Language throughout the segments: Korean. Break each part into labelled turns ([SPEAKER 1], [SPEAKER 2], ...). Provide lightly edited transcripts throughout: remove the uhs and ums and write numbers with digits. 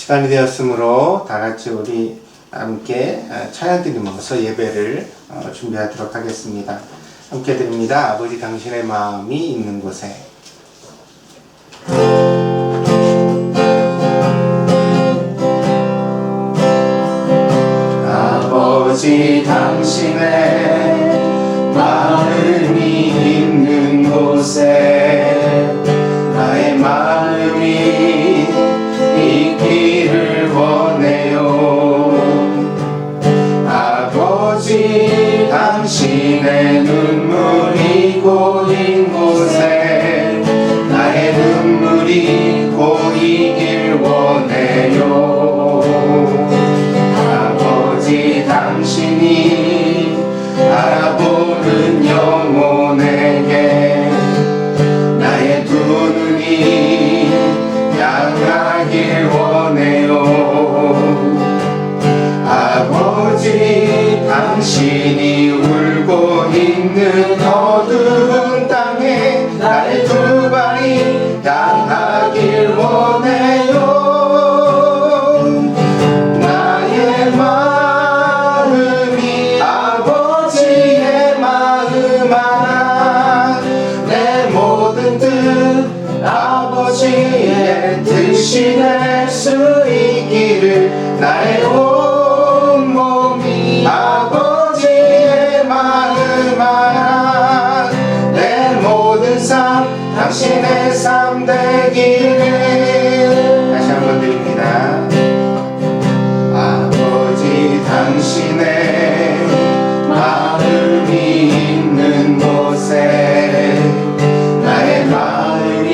[SPEAKER 1] 시간이 되었으므로 다 같이 우리 함께 찬양 드리면서 예배를 준비하도록 하겠습니다. 함께 드립니다. 아버지 당신의 마음이 있는 곳에. 아버지 당신의 마음이 있는 곳에 나의 마음이 있기를 원해요. 아버지 당신의 눈물이 고인 곳에 나의 눈물이 고이길 원해요. 아버지 당신이 알아보는 영혼에게 나의 두 눈이 향하길 원해요. 아버지 당신이 울고 있는 어두운 땅에 나의 두 발이 향하길 원해요. 나의 마음이 아버지의 마음 하나, 내 모든 뜻 아버지의 뜻이 될 수 있기를 나의 온 몸이 아버지의 마음 하나, 내 모든 삶 당신의 삶 되기를. 다시 한번 드립니다. 아버지 당신의 마음이 있는 곳에 나의 마음이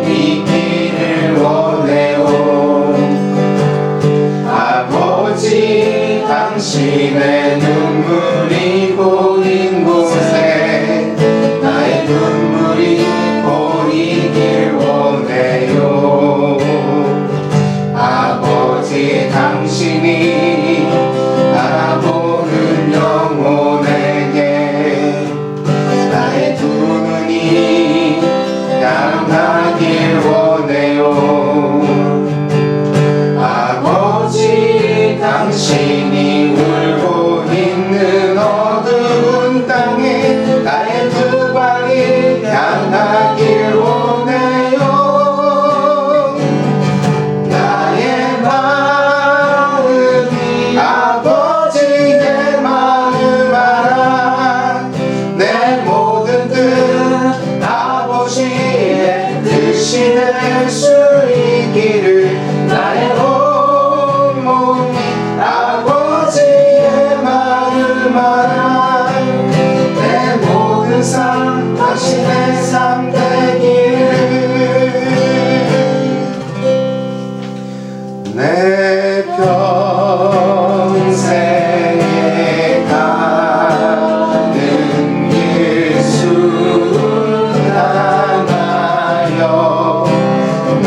[SPEAKER 1] 있기를 원해요. 아버지 당신의 눈물이 고인 곳에 나의 눈물이 고이길 원해요. 아버지 당신이 알아보는 영혼에게 나의 두 눈이 향하길 원해요. 아버지 당신이 울고 있는 어두운 땅에 나의 두 발이 향하길 원해요. 나의 마음이 아버지의 마음 알아, 내 모든 뜻 아버지의 뜻이 될 수 있기를 나의 온 몸이 아버지의 마음 알아, 내 모든 삶 당신의 삶 되기를. 내 평생에 가는 길 순탄하여 늘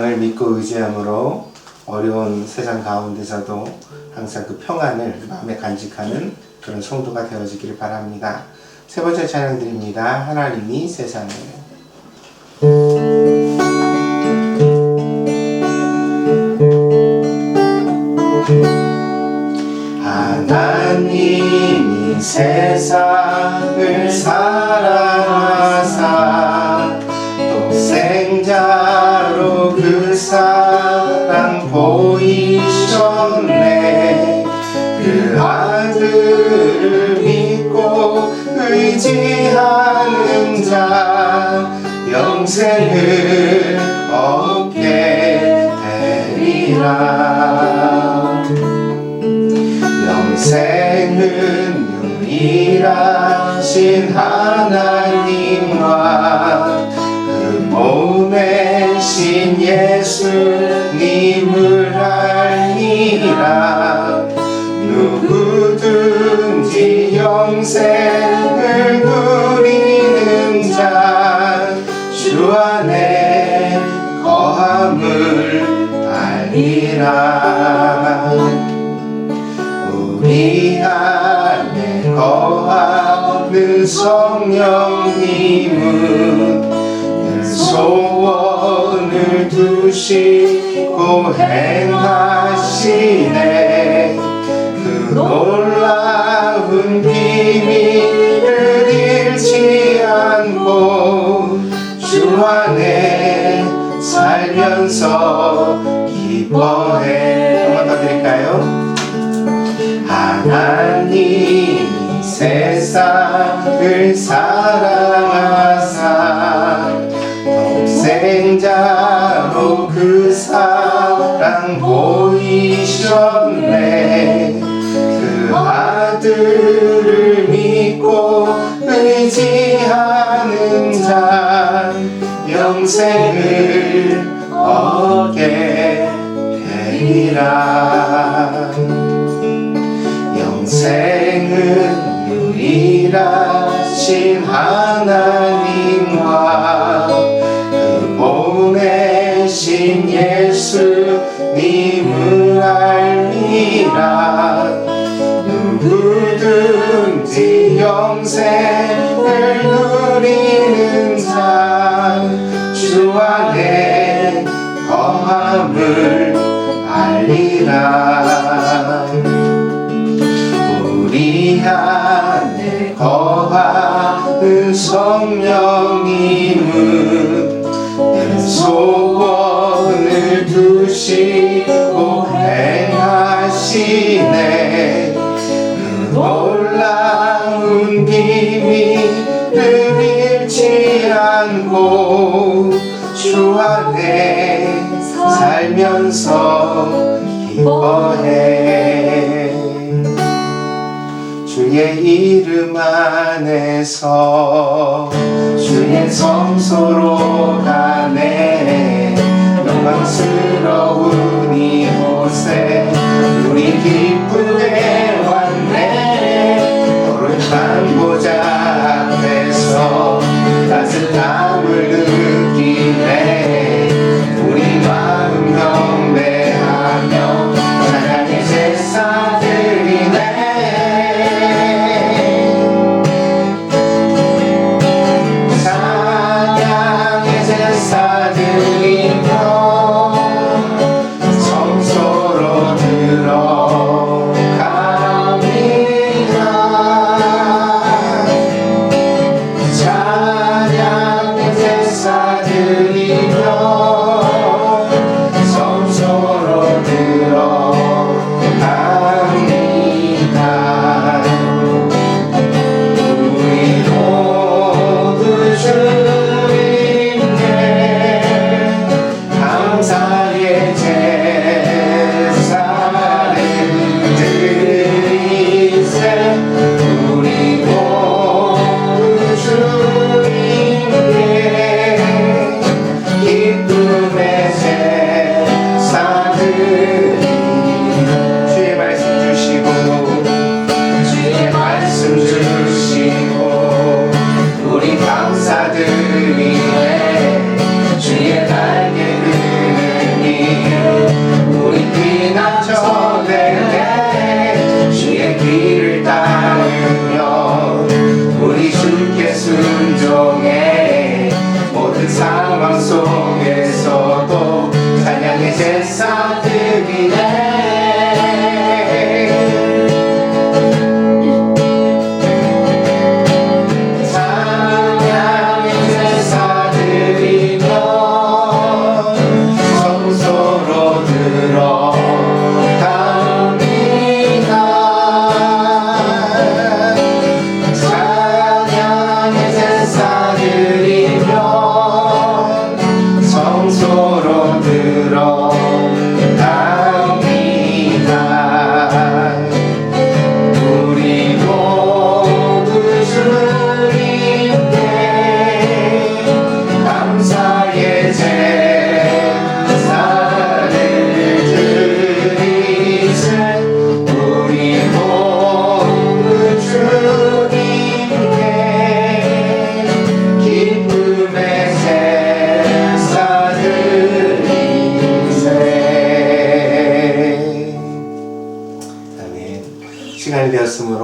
[SPEAKER 1] 세상을 믿고 의지함으로 어려운 세상 가운데서도 항상 그 평안을 마음에 간직하는 그런 성도가 되어지기를 바랍니다. 세 번째 찬양 드립니다. 하나님이 세상을. 하나님이 세상을 사랑하사 독생자로 그 사랑 보이셨네. 그 아들을 믿고 의지하는 자 영생을 얻게 되리라. 영생은 유일하신 하나님과 그 보내신 예수님을 알리라. 누구든지 영생을 누리는 자 주 안에 거함을 알리라. 우리 안에 거하는 성령님은 늘 소원을 두시고 행하시네. 그 놀라운 비밀을 잃지 않고 주 안에 살면서 기뻐해. 한 번 더 드릴까요? 하나님이 세상을 사랑하사 독생자로 그 사랑 보이셨네. 그 아들을 믿고 의지하는 자 영생을 얻게 되리라. 영생은 유일하신 하나님과 그 보내신 예수님을 알리라. 누구든지 영생을 누리는 자 주 안에 거함을 알리라. 우리 안에 거하는 성령님은 늘 소원을 두시고 행하시네. 그 놀라운 비밀을 잃지 않고 주 안에 살면서 기뻐해. 주의 이름 안에서 주의 성소로 가네. 영광스러운 이곳에 우리 기쁘게 왔네. 거룩한 보좌 앞에서 따뜻함을 느끼네. 우리 마음 경배하며 찬양의 제사 드리네. 성소로 들어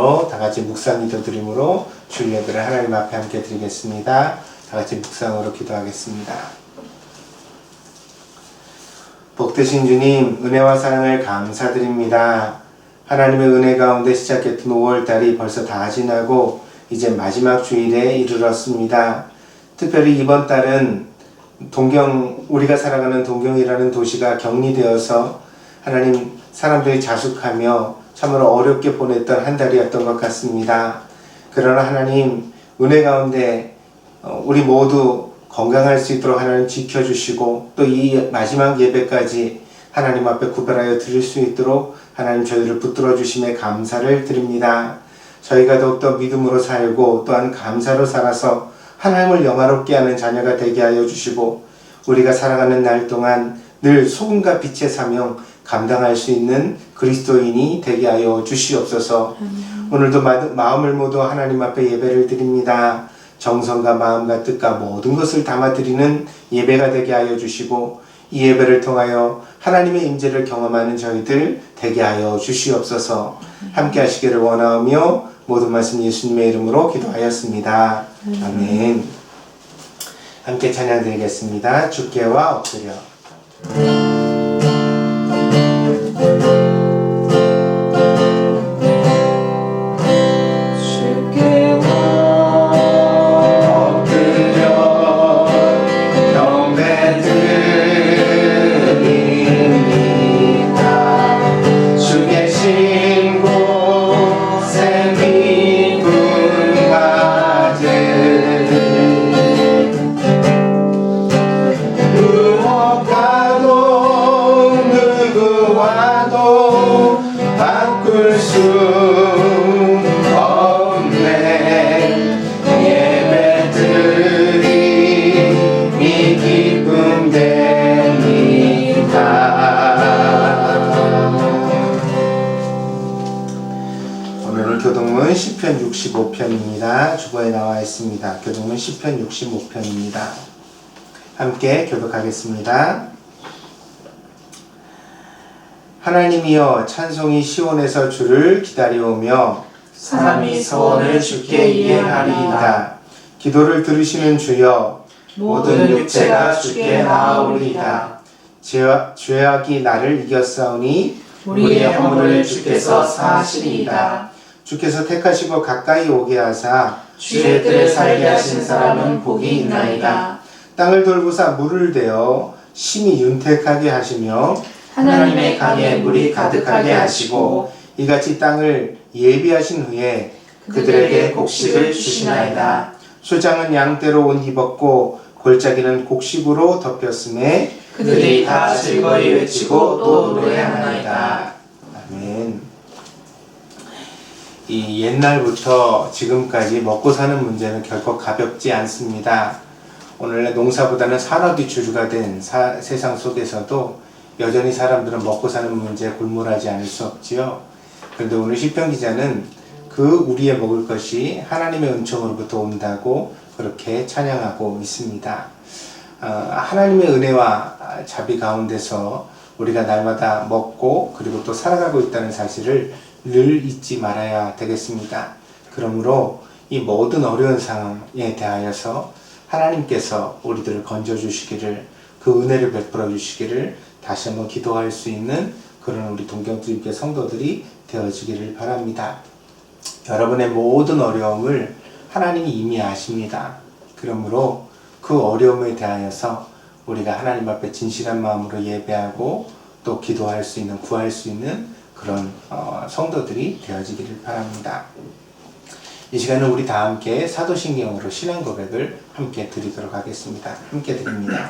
[SPEAKER 1] 기도로 다 같이 묵상 기도 드림으로 주일 예배를 하나님 앞에 함께 드리겠습니다. 다 같이 묵상으로 기도하겠습니다. 복되신 주님, 은혜와 사랑을 감사드립니다. 하나님의 은혜 가운데 시작했던 5월달이 벌써 다 지나고 이제 마지막 주일에 이르렀습니다. 특별히 이번 달은 우리가 살아가는 동경이라는 도시가 격리되어서 하나님 사람들이 자숙하며 참으로 어렵게 보냈던 한 달이었던 것 같습니다. 그러나 하나님 은혜 가운데 우리 모두 건강할 수 있도록 하나님 지켜주시고 또 이 마지막 예배까지 하나님 앞에 구별하여 드릴 수 있도록 하나님 저희를 붙들어 주심에 감사를 드립니다. 저희가 더욱더 믿음으로 살고 또한 감사로 살아서 하나님을 영화롭게 하는 자녀가 되게 하여 주시고 우리가 살아가는 날 동안 늘 소금과 빛의 사명 감당할 수 있는 그리스도인이 되게 하여 주시옵소서. 오늘도 마음을 모두 하나님 앞에 예배를 드립니다. 정성과 마음과 뜻과 모든 것을 담아드리는 예배가 되게 하여 주시고 이 예배를 통하여 하나님의 임재를 경험하는 저희들 되게 하여 주시옵소서. 함께 하시기를 원하오며 모든 말씀 예수님의 이름으로 기도하였습니다. 아멘. 함께 찬양 드리겠습니다. 주께와 엎드려. 교동문 시편 65편입니다. 주보에 나와 있습니다. 교동문 시편 65편입니다. 함께 교독하겠습니다. 하나님이여 찬송이 시온에서 주를 기다려오며
[SPEAKER 2] 사람이 소원을 주께 이행하리이다.
[SPEAKER 1] 기도를 들으시는 주여
[SPEAKER 2] 모든 육체가 주께 나아오리이다.
[SPEAKER 1] 죄악이 나를 이겼사오니
[SPEAKER 2] 우리의 허물을 주께서 사하시리이다.
[SPEAKER 1] 주께서 택하시고 가까이 오게 하사
[SPEAKER 2] 주의 뜰에 살게 하신 사람은 복이 있나이다.
[SPEAKER 1] 땅을 돌보사 물을 대어 심히 윤택하게 하시며
[SPEAKER 2] 하나님의 강에 물이 가득하게 하시고
[SPEAKER 1] 이같이 땅을 예비하신 후에
[SPEAKER 2] 그들에게 곡식을 주시나이다.
[SPEAKER 1] 소장은 양떼로 옷 입었고 골짜기는 곡식으로 덮였음에
[SPEAKER 2] 그들이 다 즐거이 외치고 또 노래하나이다.
[SPEAKER 1] 아멘. 이 옛날부터 지금까지 먹고 사는 문제는 결코 가볍지 않습니다. 오늘날 농사보다는 산업이 주류가 된 세상 속에서도 여전히 사람들은 먹고 사는 문제에 골몰하지 않을 수 없지요. 그런데 오늘 시편 기자는 그 우리의 먹을 것이 하나님의 은총으로부터 온다고 그렇게 찬양하고 있습니다. 하나님의 은혜와 자비 가운데서 우리가 날마다 먹고 그리고 또 살아가고 있다는 사실을 늘 잊지 말아야 되겠습니다. 그러므로 이 모든 어려운 상황에 대하여서 하나님께서 우리들을 건져주시기를 그 은혜를 베풀어 주시기를 다시 한번 기도할 수 있는 그런 우리 동경주의교 성도들이 되어지기를 바랍니다. 여러분의 모든 어려움을 하나님이 이미 아십니다. 그러므로 그 어려움에 대하여서 우리가 하나님 앞에 진실한 마음으로 예배하고 또 기도할 수 있는 구할 수 있는 그런 성도들이 되어지기를 바랍니다. 이 시간은 우리 다 함께 사도신경으로 신앙 고백을 함께 드리도록 하겠습니다. 함께 드립니다.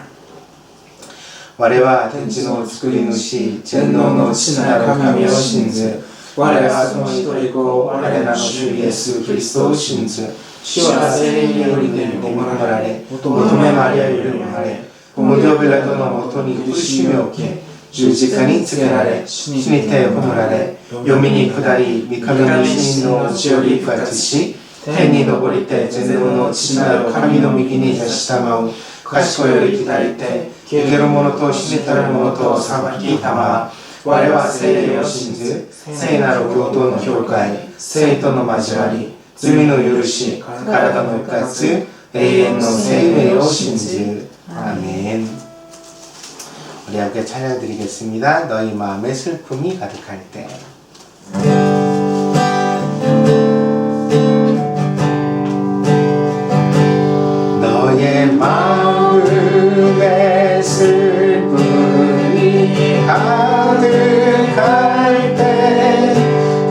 [SPEAKER 1] 我は天地の作り主、天皇の父なる神を信ず。我はその一人子、我らの主イエス・キリストを信ず。主は聖霊により身ごもられ、乙女マリアより生まれ、ポンテオピラトのもとに苦しみを受け、十字架につけられ、死にて葬られ、読みに下り、御神の死人の血より復活し、天に昇りて全能の父なる神の右に座したまう。賢より左手、生ける者と死にたる者と裁きたま。我は聖霊を信ず、聖なる共同の教会、生徒の交わり、罪の許し、体の復活、永遠の生命を信じる。아멘. 우리 함께 찬양드리겠습니다. 너희 마음에 슬픔이 가득할 때. 너의 마음에 슬픔이 가득할 때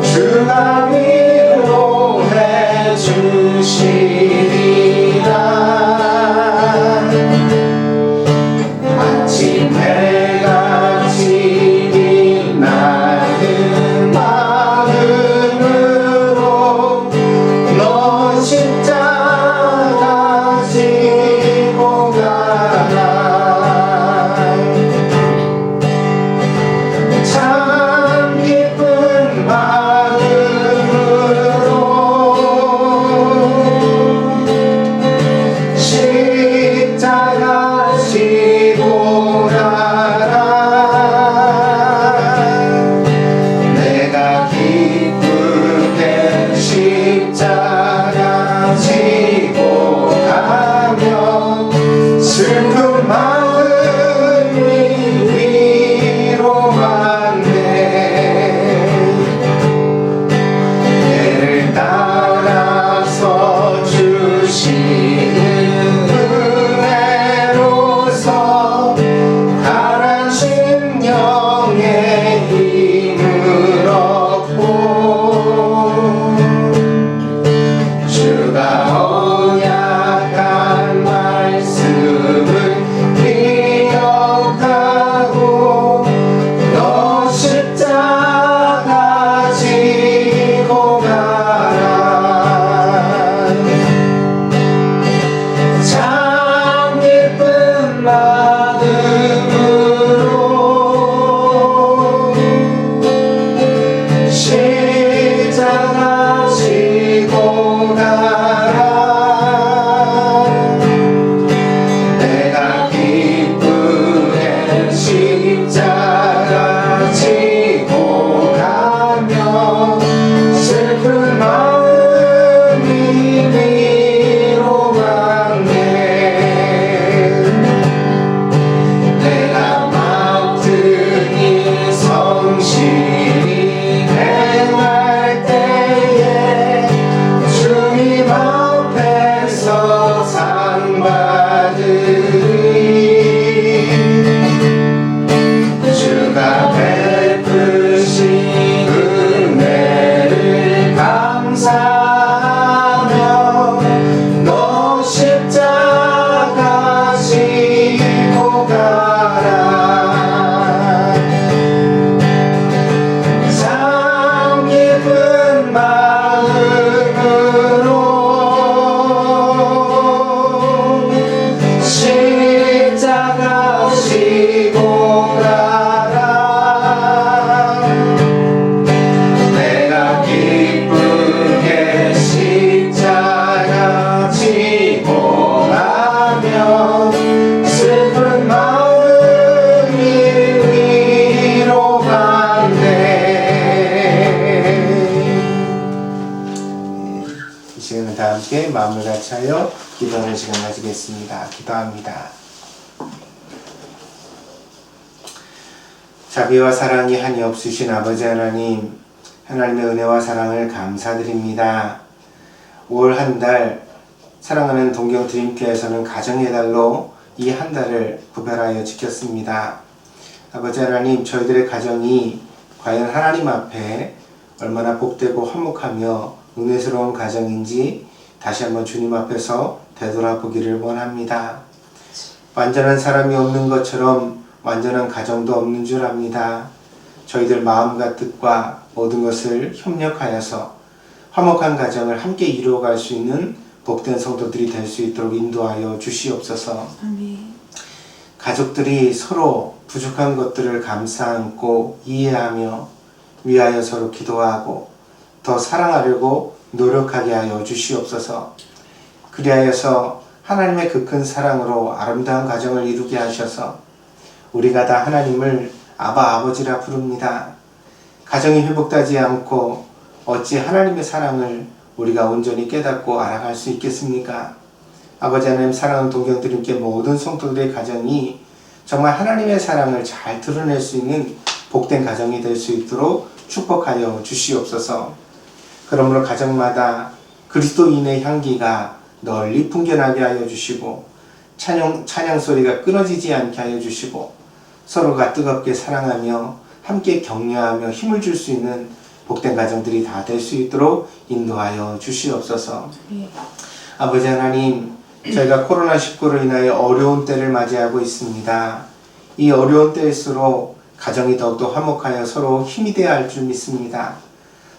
[SPEAKER 1] 주가 위로해 주시리라. 아침 해같이 빛나는 마음으로 너 십자가 지고 가라. 참 기쁜 마음으로 십자가 지고 가라. 내가 기쁘게 십자가 지고 가면 슬픈 마음이 위로받네. 내를 따라서 주시는 은혜로서 가란 심령의 힘을 얻고 주가 언약한 말씀을 기억하고 너 십자가 지고 가라. 참 기쁜 마음으로 십자가 지고 가라. 내가 기쁘게 십자가 지고 가면 슬픈 마음이 위로받네. 내가 맡은 일 성실히 행할 때에 주님 앞에서 상 받으리. 주가 베푸신 은혜를 감사하며 너 십자가 지고 가라. 참 기쁜 마음으로 십자가 지고 가라. 내가 기쁘게 십자가 지고 가면 슬픈 마음이 위로받네. 이 시간은 다 함께 마음을 같이 하여 기도하는 시간 가지겠습니다. 기도합니다. 자비와 사랑이 한이 없으신 아버지 하나님, 하나님의 은혜와 사랑을 감사드립니다. 5월 한 달 사랑하는 동경 드림교회에서는 가정의 달로 이 한 달을 구별하여 지켰습니다. 아버지 하나님, 저희들의 가정이 과연 하나님 앞에 얼마나 복되고 화목하며 은혜스러운 가정인지 다시 한번 주님 앞에서 되돌아보기를 원합니다. 완전한 사람이 없는 것처럼 완전한 가정도 없는 줄 압니다. 저희들 마음과 뜻과 모든 것을 협력하여서 화목한 가정을 함께 이루어갈 수 있는 복된 성도들이 될 수 있도록 인도하여 주시옵소서.
[SPEAKER 3] 아멘.
[SPEAKER 1] 가족들이 서로 부족한 것들을 감싸 안고 이해하며 위하여 서로 기도하고 더 사랑하려고 노력하게 하여 주시옵소서. 그리하여서 하나님의 그 큰 사랑으로 아름다운 가정을 이루게 하셔서 우리가 다 하나님을 아바 아버지라 부릅니다. 가정이 회복되지 않고 어찌 하나님의 사랑을 우리가 온전히 깨닫고 알아갈 수 있겠습니까? 아버지 하나님, 사랑하는 동경들님께 모든 성도들의 가정이 정말 하나님의 사랑을 잘 드러낼 수 있는 복된 가정이 될 수 있도록 축복하여 주시옵소서. 그러므로 가정마다 그리스도인의 향기가 널리 풍겨나게 하여 주시고 찬양 소리가 끊어지지 않게 하여 주시고 서로가 뜨겁게 사랑하며 함께 격려하며 힘을 줄 수 있는 복된 가정들이 다 될 수 있도록 인도하여 주시옵소서. 아버지 하나님, 저희가 코로나19로 인하여 어려운 때를 맞이하고 있습니다. 이 어려운 때일수록 가정이 더욱더 화목하여 서로 힘이 되어야 할 줄 믿습니다.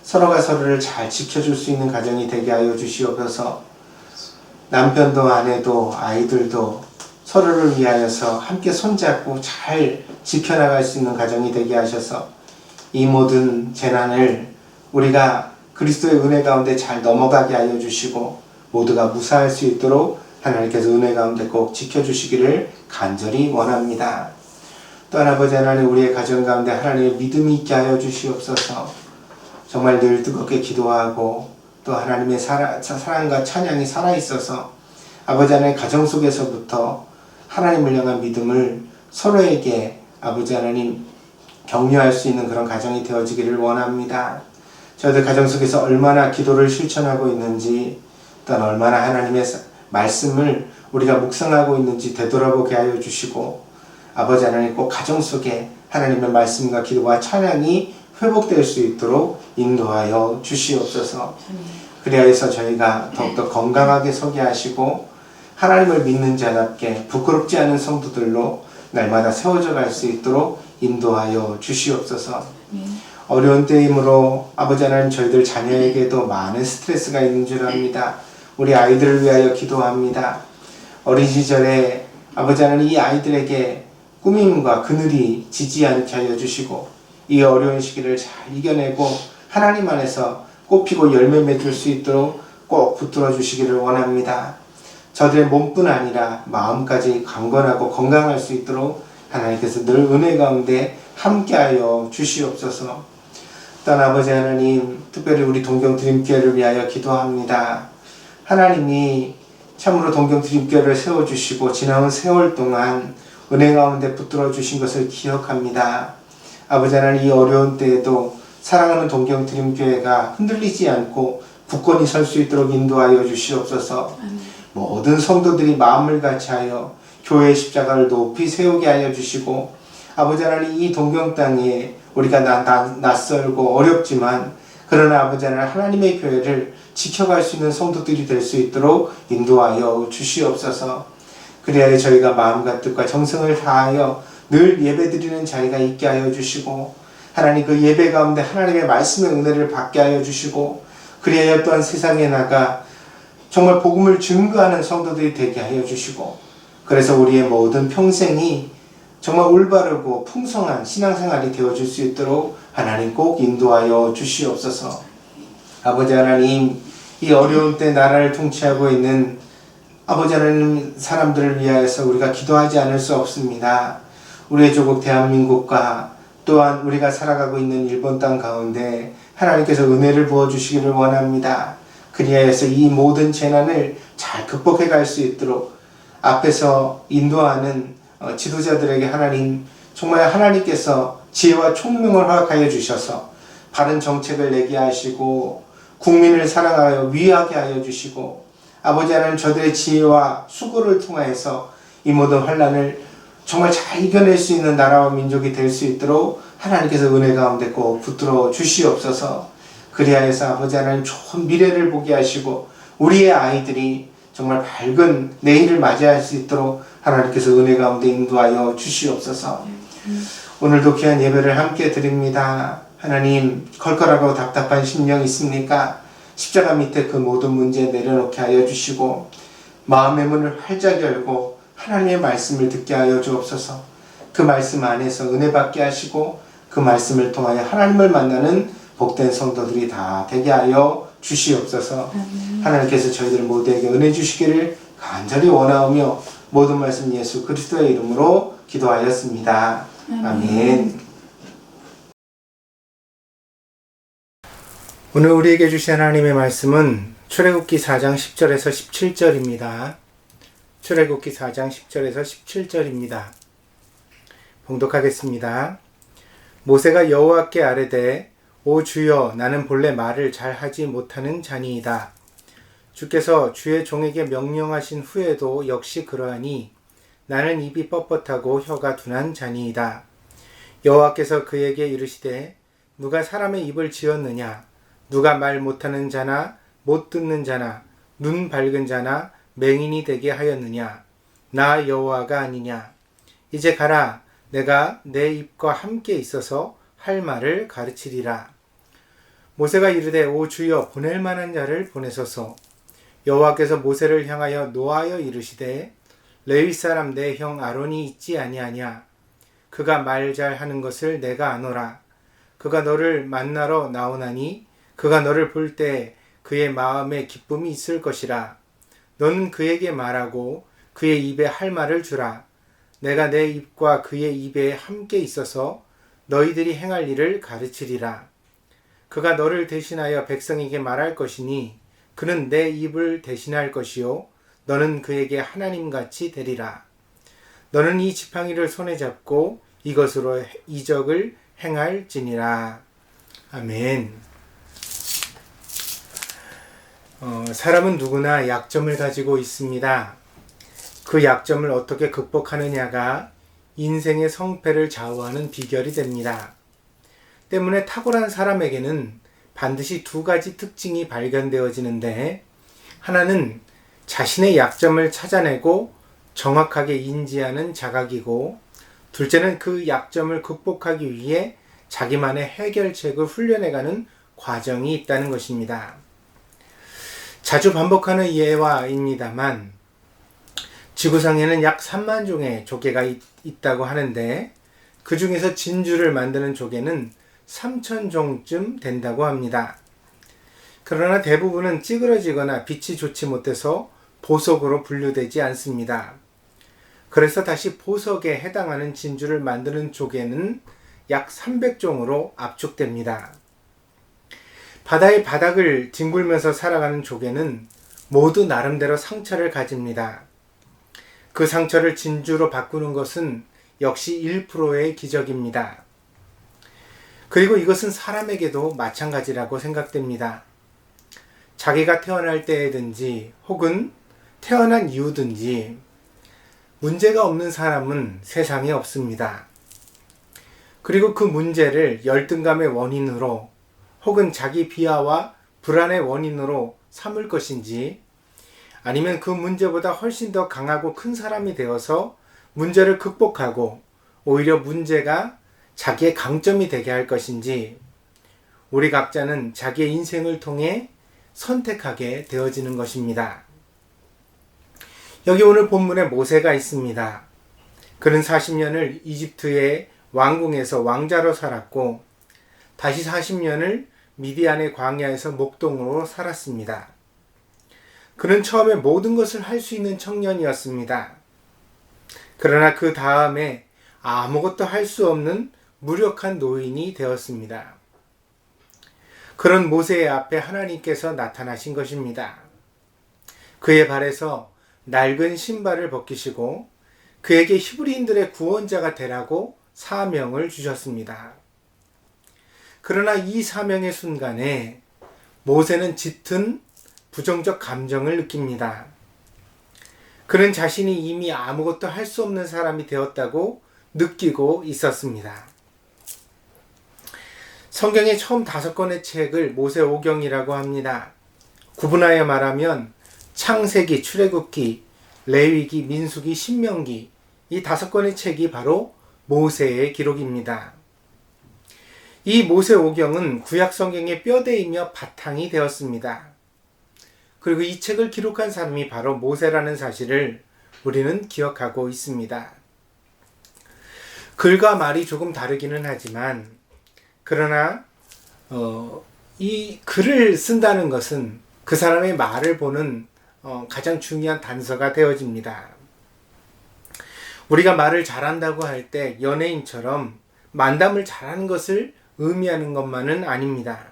[SPEAKER 1] 서로가 서로를 잘 지켜줄 수 있는 가정이 되게 하여 주시옵소서. 남편도 아내도 아이들도 서로를 위하여서 함께 손잡고 잘 지켜나갈 수 있는 가정이 되게 하셔서 이 모든 재난을 우리가 그리스도의 은혜 가운데 잘 넘어가게 하여 주시고 모두가 무사할 수 있도록 하나님께서 은혜 가운데 꼭 지켜주시기를 간절히 원합니다. 또한 아버지 하나님, 우리의 가정 가운데 하나님의 믿음이 있게 하여 주시옵소서. 정말 늘 뜨겁게 기도하고 또 하나님의 사랑과 찬양이 살아있어서 아버지 하나님 가정 속에서부터 하나님을 향한 믿음을 서로에게 아버지 하나님 격려할 수 있는 그런 가정이 되어지기를 원합니다. 저희들 가정 속에서 얼마나 기도를 실천하고 있는지, 또한 얼마나 하나님의 말씀을 우리가 묵상하고 있는지 되돌아보게 하여 주시고 아버지 하나님, 꼭 가정 속에 하나님의 말씀과 기도와 찬양이 회복될 수 있도록 인도하여 주시옵소서. 그리하여서 저희가 더욱더 건강하게 서게 하시고 하나님을 믿는 자답게 부끄럽지 않은 성도들로 날마다 세워져 갈 수 있도록 인도하여 주시옵소서. 어려운 때이므로 아버지 하나님, 저희들 자녀에게도 많은 스트레스가 있는 줄 압니다. 우리 아이들을 위하여 기도합니다. 어린 시절에 아버지 하나님, 이 아이들에게 꾸밈과 그늘이 지지 않게 하여 주시고 이 어려운 시기를 잘 이겨내고 하나님 안에서 꽃피고 열매 맺을 수 있도록 꼭 붙들어 주시기를 원합니다. 저들의 몸뿐 아니라 마음까지 강건하고 건강할 수 있도록 하나님께서 늘 은혜 가운데 함께하여 주시옵소서. 또한 아버지 하나님, 특별히 우리 동경드림교회를 위하여 기도합니다. 하나님이 참으로 동경드림교회를 세워주시고 지나온 세월 동안 은혜 가운데 붙들어 주신 것을 기억합니다. 아버지 하나님, 이 어려운 때에도 사랑하는 동경드림교회가 흔들리지 않고 굳건히 설 수 있도록 인도하여 주시옵소서. 모든 성도들이 마음을 같이하여 교회의 십자가를 높이 세우게 하여 주시고 아버지 하나님, 이 동경 땅에 우리가 낯설고 어렵지만 그러나 아버지 하나님, 하나님의 교회를 지켜갈 수 있는 성도들이 될 수 있도록 인도하여 주시옵소서. 그래야 저희가 마음과 뜻과 정성을 다하여 늘 예배드리는 자리가 있게 하여 주시고 하나님, 그 예배 가운데 하나님의 말씀의 은혜를 받게 하여 주시고 그래야 또한 세상에 나가 정말 복음을 증거하는 성도들이 되게 하여 주시고 그래서 우리의 모든 평생이 정말 올바르고 풍성한 신앙생활이 되어줄 수 있도록 하나님 꼭 인도하여 주시옵소서. 아버지 하나님, 이 어려운 때 나라를 통치하고 있는 아버지 하나님 사람들을 위하여서 우리가 기도하지 않을 수 없습니다. 우리의 조국 대한민국과 또한 우리가 살아가고 있는 일본 땅 가운데 하나님께서 은혜를 부어주시기를 원합니다. 그리하여서 이 모든 재난을 잘 극복해 갈 수 있도록 앞에서 인도하는 지도자들에게 하나님, 정말 하나님께서 지혜와 총명을 허락하여 주셔서 바른 정책을 내게 하시고 국민을 사랑하여 위하게 하여 주시고 아버지 하나님, 저들의 지혜와 수고를 통하여서 이 모든 환난을 정말 잘 이겨낼 수 있는 나라와 민족이 될 수 있도록 하나님께서 은혜 가운데 꼭 붙들어 주시옵소서. 그리하여서 아버지 하나님, 좋은 미래를 보게 하시고 우리의 아이들이 정말 밝은 내일을 맞이할 수 있도록 하나님께서 은혜 가운데 인도하여 주시옵소서. 오늘도 귀한 예배를 함께 드립니다. 하나님, 컬컬하고 답답한 심령 있습니까? 십자가 밑에 그 모든 문제 내려놓게 하여 주시고 마음의 문을 활짝 열고 하나님의 말씀을 듣게 하여 주옵소서. 그 말씀 안에서 은혜 받게 하시고 그 말씀을 통하여 하나님을 만나는 복된 성도들이 다 되게 하여 주시옵소서. 하나님께서 저희들 모두에게 은혜 주시기를 간절히 원하오며 모든 말씀 예수 그리스도의 이름으로 기도하였습니다. 아멘. 오늘 우리에게 주신 하나님의 말씀은 출애굽기 4장 10절에서 17절입니다. 출애굽기 4장 10절에서 17절입니다. 봉독하겠습니다. 모세가 여호와께 아뢰되 오 주여 나는 본래 말을 잘 하지 못하는 자니이다. 주께서 주의 종에게 명령하신 후에도 역시 그러하니 나는 입이 뻣뻣하고 혀가 둔한 자니이다. 여호와께서 그에게 이르시되 누가 사람의 입을 지었느냐 누가 말 못하는 자나 못 듣는 자나 눈 밝은 자나 맹인이 되게 하였느냐 나 여호와가 아니냐. 이제 가라 내가 내 입과 함께 있어서 할 말을 가르치리라. 모세가 이르되 오 주여 보낼 만한 자를 보내소서. 여호와께서 모세를 향하여 노하여 이르시되 레위 사람 내 형 아론이 있지 아니하냐. 그가 말 잘하는 것을 내가 아노라. 그가 너를 만나러 나오나니 그가 너를 볼 때 그의 마음에 기쁨이 있을 것이라. 너는 그에게 말하고 그의 입에 할 말을 주라. 내가 내 입과 그의 입에 함께 있어서 너희들이 행할 일을 가르치리라. 그가 너를 대신하여 백성에게 말할 것이니 그는 내 입을 대신할 것이요 너는 그에게 하나님같이 되리라. 너는 이 지팡이를 손에 잡고 이것으로 이적을 행할지니라. 아멘. 사람은 누구나 약점을 가지고 있습니다. 그 약점을 어떻게 극복하느냐가 인생의 성패를 좌우하는 비결이 됩니다. 때문에 탁월한 사람에게는 반드시 두 가지 특징이 발견되어지는데, 하나는 자신의 약점을 찾아내고 정확하게 인지하는 자각이고, 둘째는 그 약점을 극복하기 위해 자기만의 해결책을 훈련해가는 과정이 있다는 것입니다. 자주 반복하는 예화입니다만 지구상에는 약 3만 종의 조개가 있다고 하는데 그 중에서 진주를 만드는 조개는 3,000종쯤 된다고 합니다. 그러나 대부분은 찌그러지거나 빛이 좋지 못해서 보석으로 분류되지 않습니다. 그래서 다시 보석에 해당하는 진주를 만드는 조개는 약 300종으로 압축됩니다. 바다의 바닥을 뒹굴면서 살아가는 조개는 모두 나름대로 상처를 가집니다. 그 상처를 진주로 바꾸는 것은 역시 1%의 기적입니다. 그리고 이것은 사람에게도 마찬가지라고 생각됩니다. 자기가 태어날 때든지 혹은 태어난 이후든지 문제가 없는 사람은 세상에 없습니다. 그리고 그 문제를 열등감의 원인으로 혹은 자기 비하와 불안의 원인으로 삼을 것인지 아니면 그 문제보다 훨씬 더 강하고 큰 사람이 되어서 문제를 극복하고 오히려 문제가 자기의 강점이 되게 할 것인지 우리 각자는 자기의 인생을 통해 선택하게 되어지는 것입니다. 여기 오늘 본문에 모세가 있습니다. 그는 40년을 이집트의 왕궁에서 왕자로 살았고 다시 40년을 미디안의 광야에서 목동으로 살았습니다. 그는 처음에 모든 것을 할 수 있는 청년이었습니다. 그러나 그 다음에 아무것도 할 수 없는 무력한 노인이 되었습니다. 그런 모세의 앞에 하나님께서 나타나신 것입니다. 그의 발에서 낡은 신발을 벗기시고 그에게 히브리인들의 구원자가 되라고 사명을 주셨습니다. 그러나 이 사명의 순간에 모세는 짙은 부정적 감정을 느낍니다. 그는 자신이 이미 아무것도 할 수 없는 사람이 되었다고 느끼고 있었습니다. 성경의 처음 5권의 책을 모세오경이라고 합니다. 구분하여 말하면 창세기, 출애굽기, 레위기, 민수기, 신명기 이 5권의 책이 바로 모세의 기록입니다. 이 모세오경은 구약 성경의 뼈대이며 바탕이 되었습니다. 그리고 이 책을 기록한 사람이 바로 모세라는 사실을 우리는 기억하고 있습니다. 글과 말이 조금 다르기는 하지만 그러나 이 글을 쓴다는 것은 그 사람의 말을 보는 가장 중요한 단서가 되어집니다. 우리가 말을 잘한다고 할 때 연예인처럼 만담을 잘하는 것을 의미하는 것만은 아닙니다.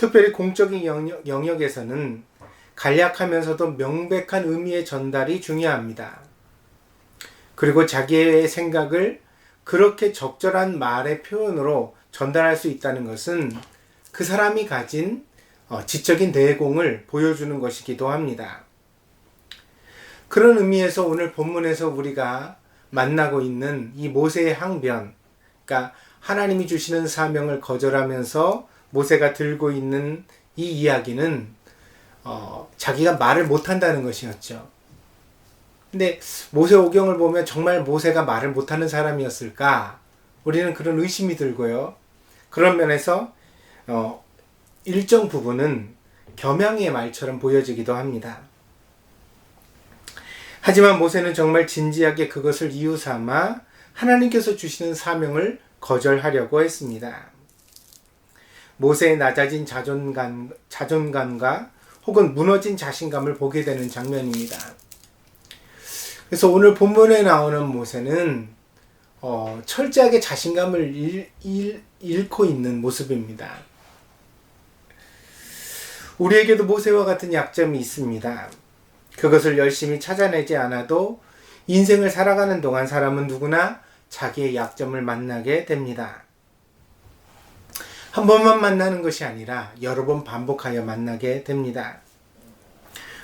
[SPEAKER 1] 특별히 공적인 영역에서는 간략하면서도 명백한 의미의 전달이 중요합니다. 그리고 자기의 생각을 그렇게 적절한 말의 표현으로 전달할 수 있다는 것은 그 사람이 가진 지적인 내공을 보여주는 것이기도 합니다. 그런 의미에서 오늘 본문에서 우리가 만나고 있는 이 모세의 항변, 그러니까 하나님이 주시는 사명을 거절하면서 모세가 들고 있는 이 이야기는 자기가 말을 못한다는 것이었죠. 근데 모세오경을 보면 정말 모세가 말을 못하는 사람이었을까? 우리는 그런 의심이 들고요. 그런 면에서 일정 부분은 겸양의 말처럼 보여지기도 합니다. 하지만 모세는 정말 진지하게 그것을 이유 삼아 하나님께서 주시는 사명을 거절하려고 했습니다. 모세의 낮아진 자존감과 혹은 무너진 자신감을 보게 되는 장면입니다. 그래서 오늘 본문에 나오는 모세는 철저하게 자신감을 잃고 있는 모습입니다. 우리에게도 모세와 같은 약점이 있습니다. 그것을 열심히 찾아내지 않아도 인생을 살아가는 동안 사람은 누구나 자기의 약점을 만나게 됩니다. 한 번만 만나는 것이 아니라 여러 번 반복하여 만나게 됩니다.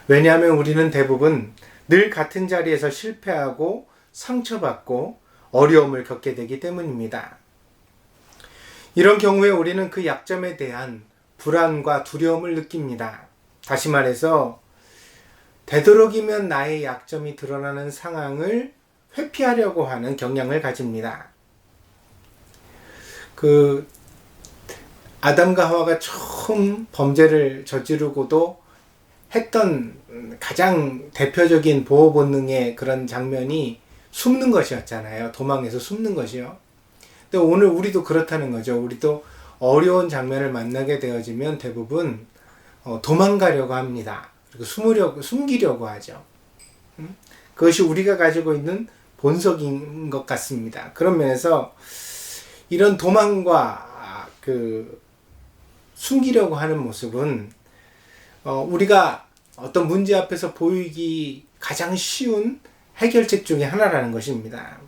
[SPEAKER 1] 왜냐하면 우리는 대부분 늘 같은 자리에서 실패하고 상처받고 어려움을 겪게 되기 때문입니다. 이런 경우에 우리는 그 약점에 대한 불안과 두려움을 느낍니다. 다시 말해서 되도록이면 나의 약점이 드러나는 상황을 회피하려고 하는 경향을 가집니다. 아담과 하와가 처음 범죄를 저지르고도 했던 가장 대표적인 보호 본능의 그런 장면이 숨는 것이었잖아요. 도망해서 숨는 것이요. 근데 오늘 우리도 그렇다는 거죠. 우리도 어려운 장면을 만나게 되어지면 대부분 도망가려고 합니다. 그리고 숨기려고 하죠. 그것이 우리가 가지고 있는 본성인 것 같습니다. 그런 면에서 이런 도망과 숨기려고 하는 모습은 우리가 어떤 문제 앞에서 보이기 가장 쉬운 해결책 중에 하나라는 것입니다.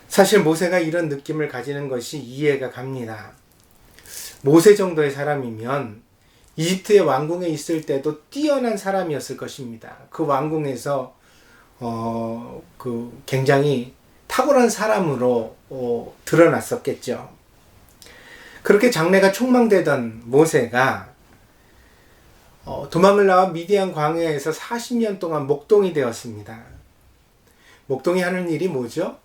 [SPEAKER 1] 사실 모세가 이런 느낌을 가지는 것이 이해가 갑니다. 모세 정도의 사람이면 이집트의 왕궁에 있을 때도 뛰어난 사람이었을 것입니다. 그 왕궁에서 굉장히 탁월한 사람으로 드러났었겠죠. 그렇게 장래가 촉망되던 모세가 도망을 나와 미디안 광야에서 40년 동안 목동이 되었습니다. 목동이 하는 일이 뭐죠?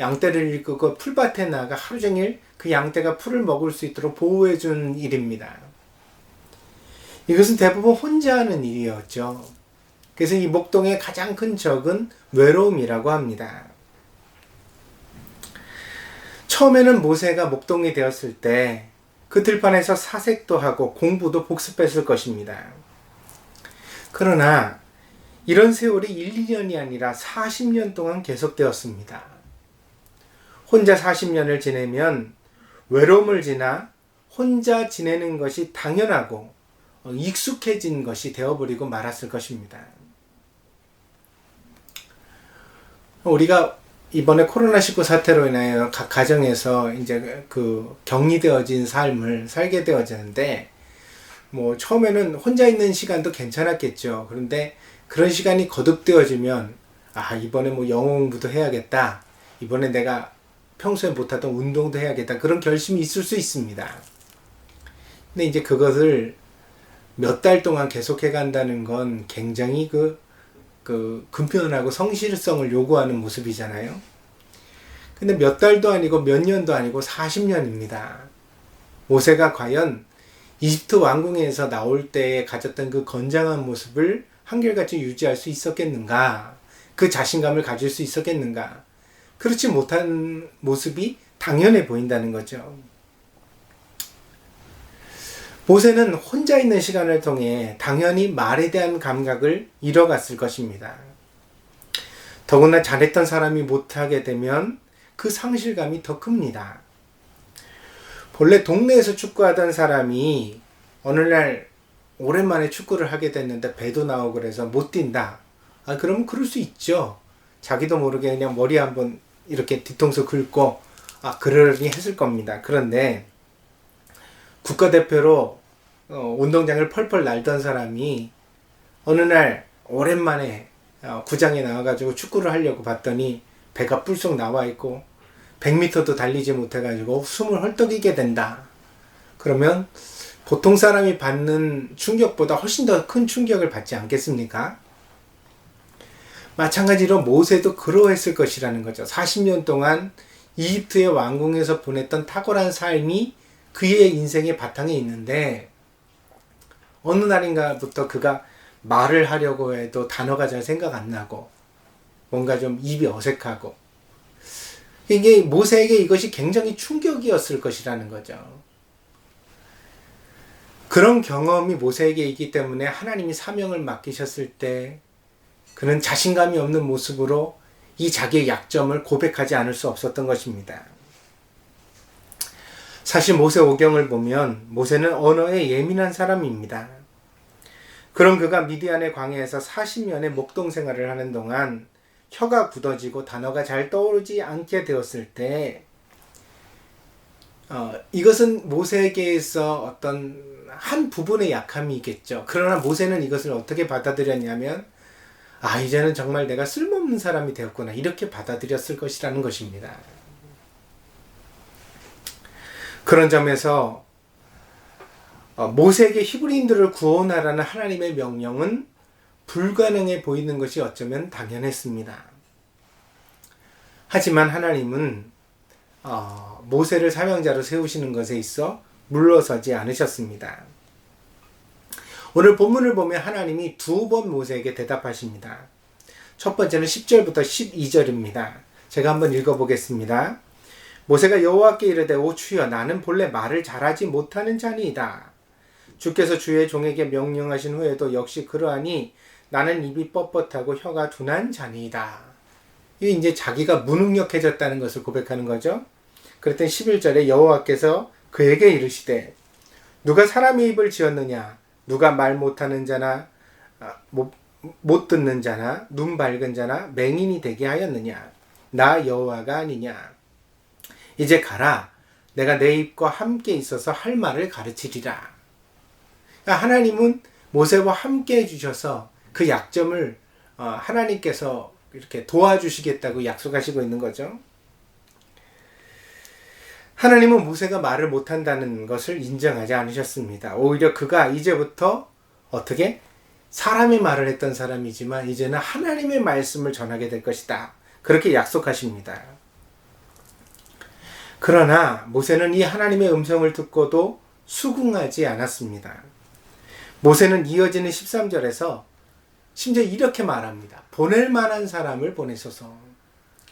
[SPEAKER 1] 양떼를 이끌고 풀밭에 나가 하루 종일 그 양떼가 풀을 먹을 수 있도록 보호해 주는 일입니다. 이것은 대부분 혼자 하는 일이었죠. 그래서 이 목동의 가장 큰 적은 외로움이라고 합니다. 처음에는 모세가 목동이 되었을 때 그 들판에서 사색도 하고 공부도 복습했을 것입니다. 그러나 이런 세월이 1, 2년이 아니라 40년 동안 계속되었습니다. 혼자 40년을 지내면 외로움을 지나 혼자 지내는 것이 당연하고 익숙해진 것이 되어버리고 말았을 것입니다. 우리가 이번에 코로나19 사태로 인하여 각 가정에서 이제 격리되어진 삶을 살게 되어졌는데, 처음에는 혼자 있는 시간도 괜찮았겠죠. 그런데 그런 시간이 거듭되어지면, 이번에 영어 공부도 해야겠다. 이번에 내가 평소에 못하던 운동도 해야겠다. 그런 결심이 있을 수 있습니다. 근데 이제 그것을 몇 달 동안 계속해 간다는 건 굉장히 근면하고 성실성을 요구하는 모습이잖아요. 근데 몇 달도 아니고 몇 년도 아니고 40년입니다. 모세가 과연 이집트 왕궁에서 나올 때 가졌던 그 건장한 모습을 한결같이 유지할 수 있었겠는가? 그 자신감을 가질 수 있었겠는가? 그렇지 못한 모습이 당연해 보인다는 거죠. 모세는 혼자 있는 시간을 통해 당연히 말에 대한 감각을 잃어갔을 것입니다. 더구나 잘했던 사람이 못하게 되면 그 상실감이 더 큽니다. 본래 동네에서 축구하던 사람이 어느 날 오랜만에 축구를 하게 됐는데 배도 나오고 그래서 못 뛴다. 그러면 그럴 수 있죠. 자기도 모르게 그냥 머리 한번 이렇게 뒤통수 긁고 그러려니 했을 겁니다. 그런데 국가대표로 운동장을 펄펄 날던 사람이 어느 날 오랜만에 구장에 나와가지고 축구를 하려고 봤더니 배가 뿔썩 나와 있고 100m도 달리지 못해가지고 숨을 헐떡이게 된다. 그러면 보통 사람이 받는 충격보다 훨씬 더 큰 충격을 받지 않겠습니까? 마찬가지로 모세도 그러했을 것이라는 거죠. 40년 동안 이집트의 왕궁에서 보냈던 탁월한 삶이 그의 인생의 바탕에 있는데 어느 날인가부터 그가 말을 하려고 해도 단어가 잘 생각 안 나고 뭔가 좀 입이 어색하고 이게 모세에게 이것이 굉장히 충격이었을 것이라는 거죠. 그런 경험이 모세에게 있기 때문에 하나님이 사명을 맡기셨을 때 그는 자신감이 없는 모습으로 이 자기의 약점을 고백하지 않을 수 없었던 것입니다. 사실 모세 오경을 보면 모세는 언어에 예민한 사람입니다. 그런 그가 미디안의 광야에서 40년의 목동 생활을 하는 동안 혀가 굳어지고 단어가 잘 떠오르지 않게 되었을 때 이것은 모세에게서 어떤 한 부분의 약함이겠죠. 그러나 모세는 이것을 어떻게 받아들였냐면 이제는 정말 내가 쓸모없는 사람이 되었구나 이렇게 받아들였을 것이라는 것입니다. 그런 점에서 모세에게 히브리인들을 구원하라는 하나님의 명령은 불가능해 보이는 것이 어쩌면 당연했습니다. 하지만 하나님은 모세를 사명자로 세우시는 것에 있어 물러서지 않으셨습니다. 오늘 본문을 보면 하나님이 두 번 모세에게 대답하십니다. 첫 번째는 10절부터 12절입니다. 제가 한번 읽어보겠습니다. 모세가 여호와께 이르되 오 주여 나는 본래 말을 잘하지 못하는 자니이다. 주께서 주의 종에게 명령하신 후에도 역시 그러하니 나는 입이 뻣뻣하고 혀가 둔한 자니이다. 이게 이제 자기가 무능력해졌다는 것을 고백하는 거죠. 그랬더니 11절에 여호와께서 그에게 이르시되 누가 사람의 입을 지었느냐 누가 말 못하는 자나 못 듣는 자나 눈 밝은 자나 맹인이 되게 하였느냐 나 여호와가 아니냐 이제 가라 내가 내 입과 함께 있어서 할 말을 가르치리라. 하나님은 모세와 함께 해주셔서 그 약점을 하나님께서 이렇게 도와주시겠다고 약속하시고 있는 거죠. 하나님은 모세가 말을 못한다는 것을 인정하지 않으셨습니다. 오히려 그가 이제부터 어떻게 사람의 말을 했던 사람이지만 이제는 하나님의 말씀을 전하게 될 것이다. 그렇게 약속하십니다. 그러나 모세는 이 하나님의 음성을 듣고도 수긍하지 않았습니다. 모세는 이어지는 13절에서 심지어 이렇게 말합니다. 보낼 만한 사람을 보내소서.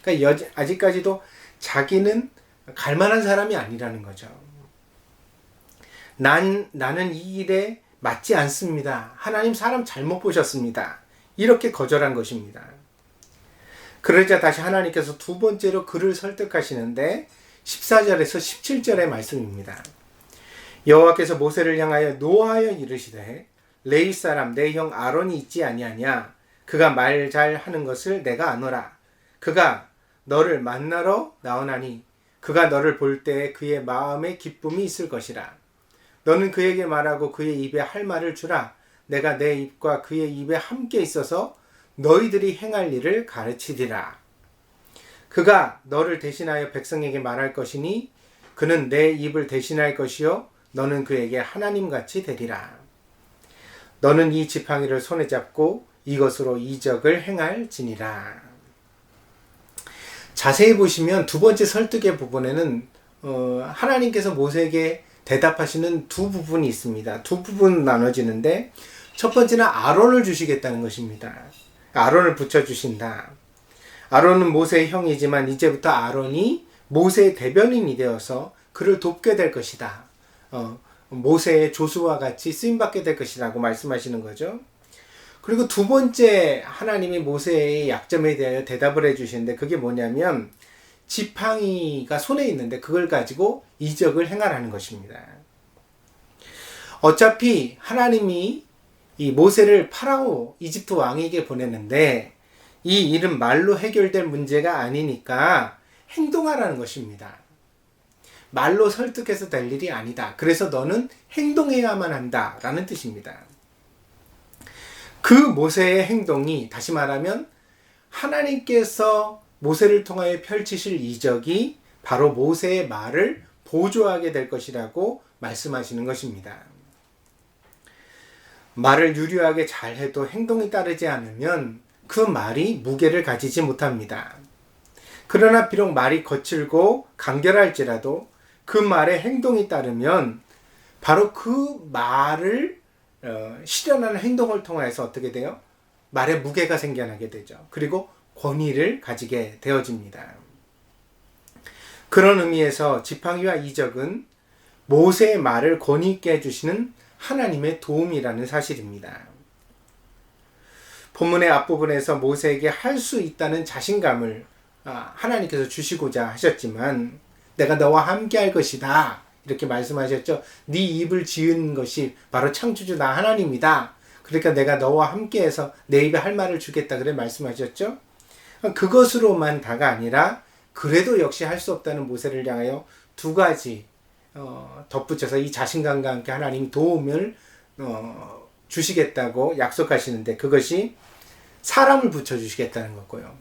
[SPEAKER 1] 그러니까 아직까지도 자기는 갈 만한 사람이 아니라는 거죠. 나는 이 일에 맞지 않습니다. 하나님 사람 잘못 보셨습니다. 이렇게 거절한 것입니다. 그러자 다시 하나님께서 두 번째로 그를 설득하시는데 14절에서 17절의 말씀입니다. 여호와께서 모세를 향하여 노하여 이르시되 레위 사람 내 형 아론이 있지 아니하냐 그가 말 잘하는 것을 내가 아노라. 그가 너를 만나러 나오나니 그가 너를 볼 때에 그의 마음에 기쁨이 있을 것이라. 너는 그에게 말하고 그의 입에 할 말을 주라. 내가 내 입과 그의 입에 함께 있어서 너희들이 행할 일을 가르치리라. 그가 너를 대신하여 백성에게 말할 것이니 그는 내 입을 대신할 것이요 너는 그에게 하나님같이 되리라. 너는 이 지팡이를 손에 잡고 이것으로 이적을 행할지니라. 자세히 보시면 두 번째 설득의 부분에는 하나님께서 모세에게 대답하시는 두 부분이 있습니다. 두 부분 나눠지는데 첫 번째는 아론을 주시겠다는 것입니다. 아론을 붙여주신다. 아론은 모세의 형이지만 이제부터 아론이 모세의 대변인이 되어서 그를 돕게 될 것이다. 모세의 조수와 같이 쓰임받게 될 것이라고 말씀하시는 거죠. 그리고 두 번째 하나님이 모세의 약점에 대하여 대답을 해주시는데 그게 뭐냐면 지팡이가 손에 있는데 그걸 가지고 이적을 행하라는 것입니다. 어차피 하나님이 이 모세를 파라오 이집트 왕에게 보내는데 이 일은 말로 해결될 문제가 아니니까 행동하라는 것입니다. 말로 설득해서 될 일이 아니다. 그래서 너는 행동해야만 한다 라는 뜻입니다. 그 모세의 행동이 다시 말하면 하나님께서 모세를 통하여 펼치실 이적이 바로 모세의 말을 보조하게 될 것이라고 말씀하시는 것입니다. 말을 유려하게 잘해도 행동이 따르지 않으면 그 말이 무게를 가지지 못합니다. 그러나 비록 말이 거칠고 간결할지라도 그 말에 행동이 따르면 바로 그 말을 실현하는 행동을 통해서 어떻게 돼요? 말에 무게가 생겨나게 되죠. 그리고 권위를 가지게 되어집니다. 그런 의미에서 지팡이와 이적은 모세의 말을 권위 있게 해주시는 하나님의 도움이라는 사실입니다. 본문의 앞부분에서 모세에게 할 수 있다는 자신감을 하나님께서 주시고자 하셨지만 내가 너와 함께 할 것이다 이렇게 말씀하셨죠. 네 입을 지은 것이 바로 창조주 나 하나님이다. 그러니까 내가 너와 함께해서 내 입에 할 말을 주겠다 그래 말씀하셨죠. 그것으로만 다가 아니라 그래도 역시 할 수 없다는 모세를 향하여 두 가지 덧붙여서 이 자신감과 함께 하나님이 도움을 주시겠다고 약속하시는데 그것이 사람을 붙여주시겠다는 거고요.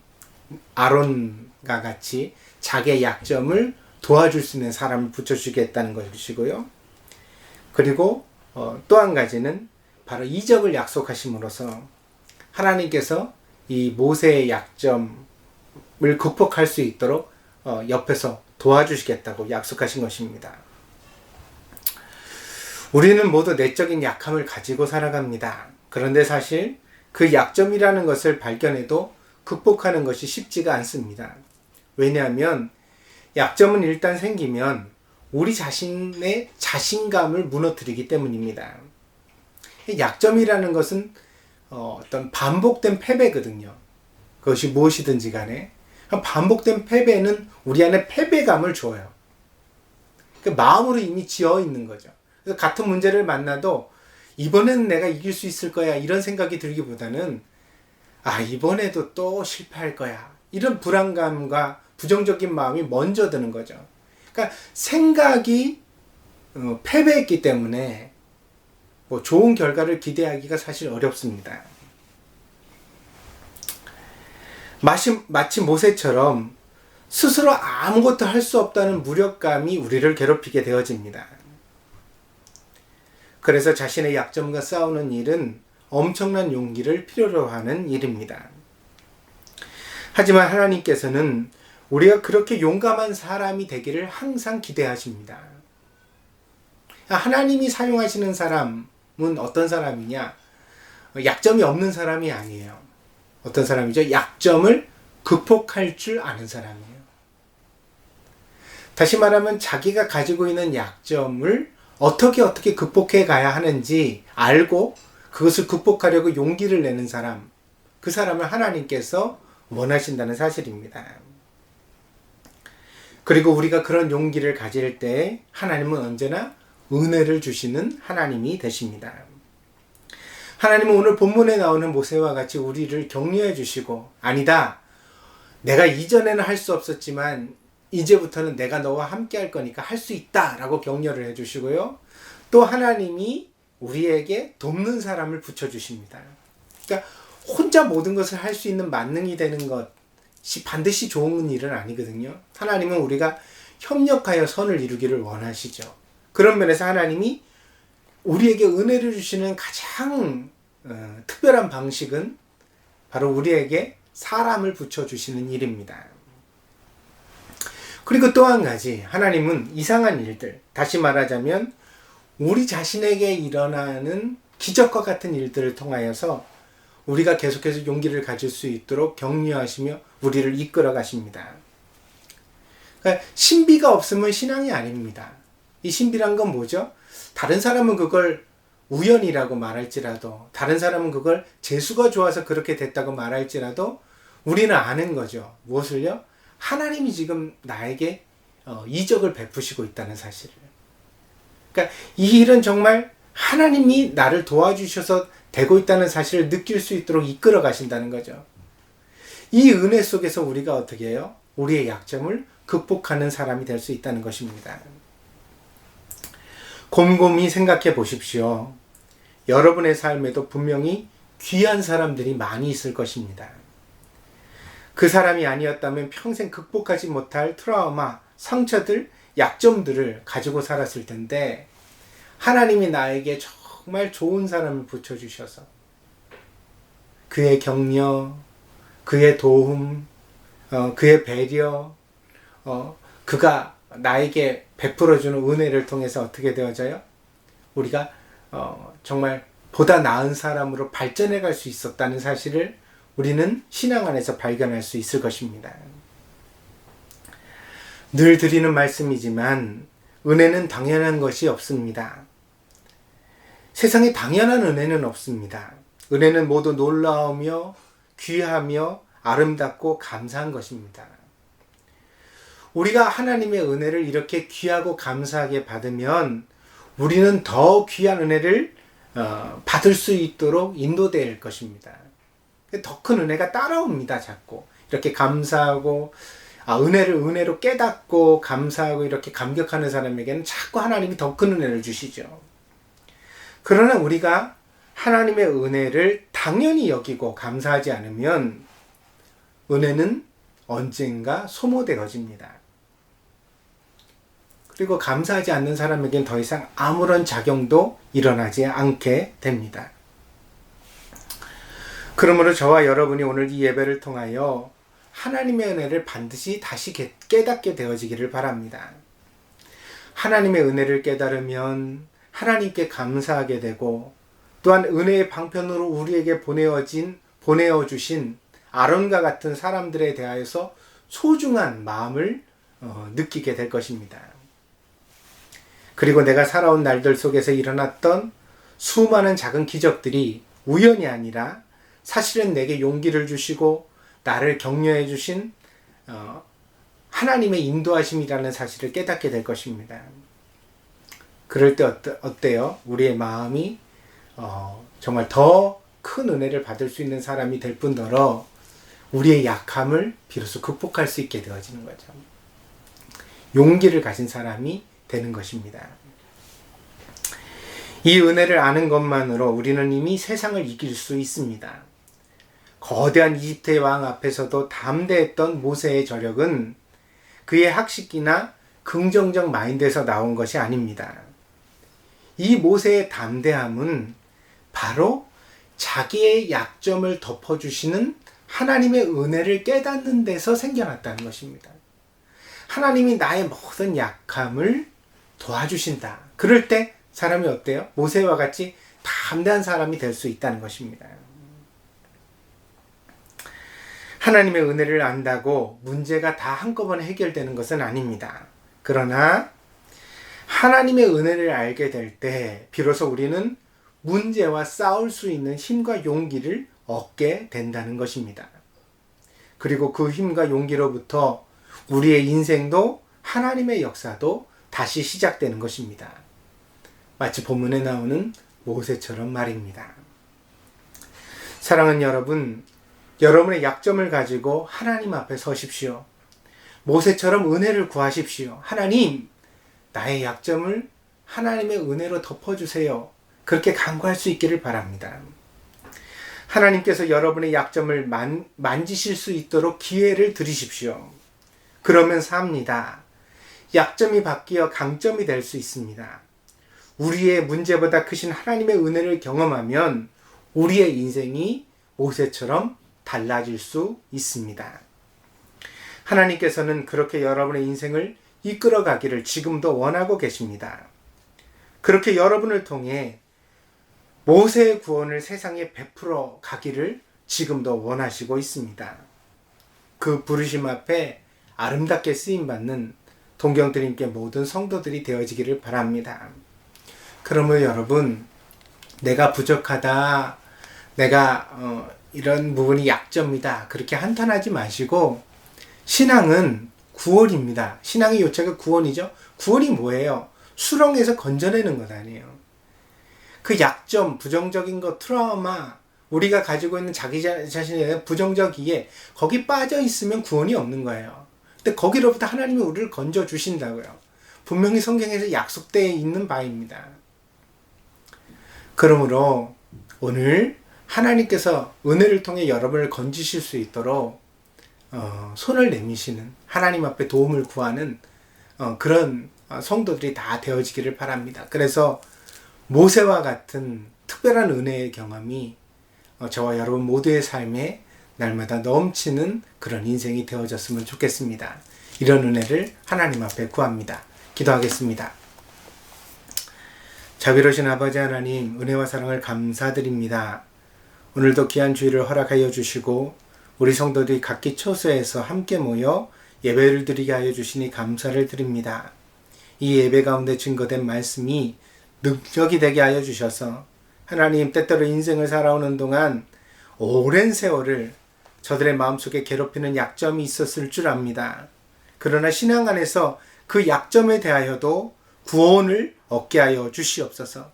[SPEAKER 1] 아론과 같이 자기의 약점을 도와줄 수 있는 사람을 붙여주시겠다는 것이고요. 그리고 또 한 가지는 바로 이적을 약속하심으로써 하나님께서 이 모세의 약점을 극복할 수 있도록 옆에서 도와주시겠다고 약속하신 것입니다. 우리는 모두 내적인 약함을 가지고 살아갑니다. 그런데 사실 그 약점이라는 것을 발견해도 극복하는 것이 쉽지가 않습니다. 왜냐하면 약점은 일단 생기면 우리 자신의 자신감을 무너뜨리기 때문입니다. 약점이라는 것은 어떤 반복된 패배거든요. 그것이 무엇이든지 간에 반복된 패배는 우리 안에 패배감을 줘요. 그 마음으로 이미 지어 있는 거죠. 그래서 같은 문제를 만나도 이번에는 내가 이길 수 있을 거야 이런 생각이 들기보다는 이번에도 또 실패할 거야 이런 불안감과 부정적인 마음이 먼저 드는 거죠. 그러니까 생각이 패배했기 때문에 뭐 좋은 결과를 기대하기가 사실 어렵습니다. 마치 모세처럼 스스로 아무것도 할 수 없다는 무력감이 우리를 괴롭히게 되어집니다. 그래서 자신의 약점과 싸우는 일은 엄청난 용기를 필요로 하는 일입니다. 하지만 하나님께서는 우리가 그렇게 용감한 사람이 되기를 항상 기대하십니다. 하나님이 사용하시는 사람은 어떤 사람이냐? 약점이 없는 사람이 아니에요. 어떤 사람이죠? 약점을 극복할 줄 아는 사람이에요. 다시 말하면 자기가 가지고 있는 약점을 어떻게 극복해 가야 하는지 알고 그것을 극복하려고 용기를 내는 사람, 그 사람을 하나님께서 원하신다는 사실입니다. 그리고 우리가 그런 용기를 가질 때 하나님은 언제나 은혜를 주시는 하나님이 되십니다. 하나님은 오늘 본문에 나오는 모세와 같이 우리를 격려해 주시고 아니다. 내가 이전에는 할 수 없었지만 이제부터는 내가 너와 함께 할 거니까 할 수 있다 라고 격려를 해 주시고요. 또 하나님이 우리에게 돕는 사람을 붙여주십니다. 그러니까 혼자 모든 것을 할 수 있는 만능이 되는 것이 반드시 좋은 일은 아니거든요. 하나님은 우리가 협력하여 선을 이루기를 원하시죠. 그런 면에서 하나님이 우리에게 은혜를 주시는 가장 특별한 방식은 바로 우리에게 사람을 붙여주시는 일입니다. 그리고 또 한 가지, 하나님은 이상한 일들, 다시 말하자면 우리 자신에게 일어나는 기적과 같은 일들을 통하여서 우리가 계속해서 용기를 가질 수 있도록 격려하시며 우리를 이끌어 가십니다. 그러니까 신비가 없으면 신앙이 아닙니다. 이 신비란 건 뭐죠? 다른 사람은 그걸 우연이라고 말할지라도, 다른 사람은 그걸 재수가 좋아서 그렇게 됐다고 말할지라도 우리는 아는 거죠. 무엇을요?
[SPEAKER 3] 하나님이 지금 나에게 이적을 베푸시고 있다는 사실을. 그러니까 이 일은 정말 하나님이 나를 도와주셔서 되고 있다는 사실을 느낄 수 있도록 이끌어 가신다는 거죠. 이 은혜 속에서 우리가 어떻게 해요? 우리의 약점을 극복하는 사람이 될 수 있다는 것입니다. 곰곰이 생각해 보십시오. 여러분의 삶에도 분명히 귀한 사람들이 많이 있을 것입니다. 그 사람이 아니었다면 평생 극복하지 못할 트라우마, 상처들, 약점들을 가지고 살았을 텐데 하나님이 나에게 정말 좋은 사람을 붙여주셔서 그의 격려, 그의 도움, 그의 배려, 그가 나에게 베풀어주는 은혜를 통해서 어떻게 되어져요? 우리가 정말 보다 나은 사람으로 발전해 갈 수 있었다는 사실을 우리는 신앙 안에서 발견할 수 있을 것입니다. 늘 드리는 말씀이지만 은혜는 당연한 것이 없습니다. 세상에 당연한 은혜는 없습니다. 은혜는 모두 놀라우며 귀하며 아름답고 감사한 것입니다. 우리가 하나님의 은혜를 이렇게 귀하고 감사하게 받으면 우리는 더 귀한 은혜를 받을 수 있도록 인도될 것입니다. 더 큰 은혜가 따라옵니다. 자꾸 이렇게 감사하고 은혜로 깨닫고 감사하고 이렇게 감격하는 사람에게는 자꾸 하나님이 더 큰 은혜를 주시죠. 그러나 우리가 하나님의 은혜를 당연히 여기고 감사하지 않으면 은혜는 언젠가 소모되어집니다. 그리고 감사하지 않는 사람에게는 더 이상 아무런 작용도 일어나지 않게 됩니다. 그러므로 저와 여러분이 오늘 이 예배를 통하여 하나님의 은혜를 반드시 다시 깨닫게 되어지기를 바랍니다. 하나님의 은혜를 깨달으면 하나님께 감사하게 되고 또한 은혜의 방편으로 우리에게 보내어주신 아론과 같은 사람들에 대하여서 소중한 마음을 느끼게 될 것입니다. 그리고 내가 살아온 날들 속에서 일어났던 수많은 작은 기적들이 우연이 아니라 사실은 내게 용기를 주시고 나를 격려해 주신 하나님의 인도하심이라는 사실을 깨닫게 될 것입니다. 그럴 때 어때요? 우리의 마음이 정말 더 큰 은혜를 받을 수 있는 사람이 될 뿐더러 우리의 약함을 비로소 극복할 수 있게 되어지는 거죠. 용기를 가진 사람이 되는 것입니다. 이 은혜를 아는 것만으로 우리는 이미 세상을 이길 수 있습니다. 거대한 이집트의 왕 앞에서도 담대했던 모세의 저력은 그의 학식이나 긍정적 마인드에서 나온 것이 아닙니다. 이 모세의 담대함은 바로 자기의 약점을 덮어주시는 하나님의 은혜를 깨닫는 데서 생겨났다는 것입니다. 하나님이 나의 모든 약함을 도와주신다. 그럴 때 사람이 어때요? 모세와 같이 담대한 사람이 될 수 있다는 것입니다. 하나님의 은혜를 안다고 문제가 다 한꺼번에 해결되는 것은 아닙니다. 그러나 하나님의 은혜를 알게 될 때 비로소 우리는 문제와 싸울 수 있는 힘과 용기를 얻게 된다는 것입니다. 그리고 그 힘과 용기로부터 우리의 인생도 하나님의 역사도 다시 시작되는 것입니다. 마치 본문에 나오는 모세처럼 말입니다. 사랑하는 여러분, 여러분의 약점을 가지고 하나님 앞에 서십시오. 모세처럼 은혜를 구하십시오. 하나님, 나의 약점을 하나님의 은혜로 덮어주세요. 그렇게 간구할 수 있기를 바랍니다. 하나님께서 여러분의 약점을 만지실 수 있도록 기회를 드리십시오. 그러면 삽니다. 약점이 바뀌어 강점이 될 수 있습니다. 우리의 문제보다 크신 하나님의 은혜를 경험하면 우리의 인생이 모세처럼 달라질 수 있습니다. 하나님께서는 그렇게 여러분의 인생을 이끌어 가기를 지금도 원하고 계십니다. 그렇게 여러분을 통해 모세의 구원을 세상에 베풀어 가기를 지금도 원하시고 있습니다. 그 부르심 앞에 아름답게 쓰임받는 동경드림께 모든 성도들이 되어지기를 바랍니다. 그러므로 여러분, 내가 부족하다, 내가 이런 부분이 약점이다, 그렇게 한탄하지 마시고 신앙은 구원입니다. 신앙의 요체가 구원이죠. 구원이 뭐예요? 수렁에서 건져내는 것 아니에요. 그 약점, 부정적인 것, 트라우마, 우리가 가지고 있는 자기 자신에 대한 부정적 이해, 거기 빠져 있으면 구원이 없는 거예요. 근데 거기로부터 하나님이 우리를 건져 주신다고요. 분명히 성경에서 약속되어 있는 바입니다. 그러므로 오늘 하나님께서 은혜를 통해 여러분을 건지실 수 있도록 손을 내미시는, 하나님 앞에 도움을 구하는 그런 성도들이 다 되어지기를 바랍니다. 그래서 모세와 같은 특별한 은혜의 경험이 저와 여러분 모두의 삶에 날마다 넘치는 그런 인생이 되어졌으면 좋겠습니다. 이런 은혜를 하나님 앞에 구합니다. 기도하겠습니다. 자비로우신 아버지 하나님, 은혜와 사랑을 감사드립니다. 오늘도 귀한 주일을 허락하여 주시고 우리 성도들이 각기 처소에서 함께 모여 예배를 드리게 하여 주시니 감사를 드립니다. 이 예배 가운데 증거된 말씀이 능력이 되게 하여 주셔서 하나님, 때때로 인생을 살아오는 동안 오랜 세월을 저들의 마음속에 괴롭히는 약점이 있었을 줄 압니다. 그러나 신앙 안에서 그 약점에 대하여도 구원을 얻게 하여 주시옵소서.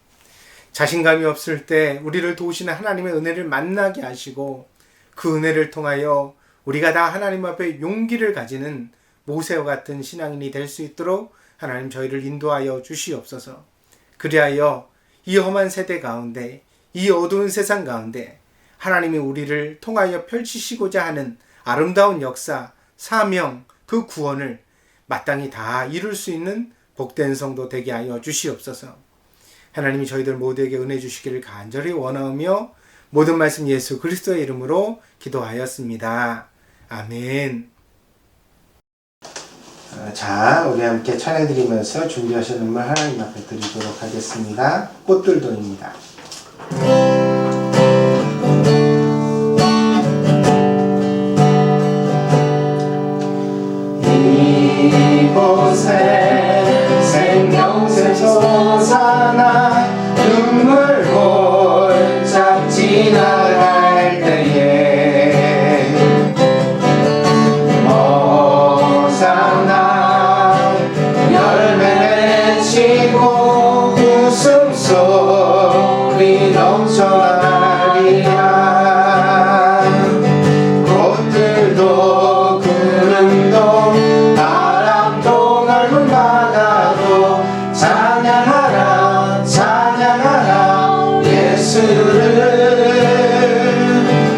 [SPEAKER 3] 자신감이 없을 때 우리를 도우시는 하나님의 은혜를 만나게 하시고 그 은혜를 통하여 우리가 다 하나님 앞에 용기를 가지는 모세와 같은 신앙인이 될 수 있도록 하나님 저희를 인도하여 주시옵소서. 그리하여 이 험한 세대 가운데, 이 어두운 세상 가운데 하나님이 우리를 통하여 펼치시고자 하는 아름다운 역사, 사명, 그 구원을 마땅히 다 이룰 수 있는 복된 성도 되게 하여 주시옵소서. 하나님이 저희들 모두에게 은혜 주시기를 간절히 원하며 모든 말씀 예수 그리스도의 이름으로 기도하였습니다. 아멘.
[SPEAKER 1] 자, 우리 함께 찬양 드리면서 준비하신 음을 하나님 앞에 드리도록 하겠습니다. 꽃들도입니다. 이곳에 생명새 솟아나 눈물 골짝 지나갈 때에 호산나 열매 맺히고 웃음소리 넘쳐나리라. 꽃들도 구름도 바람도 넓은 바다도 찬양하라 찬양하라 예수를.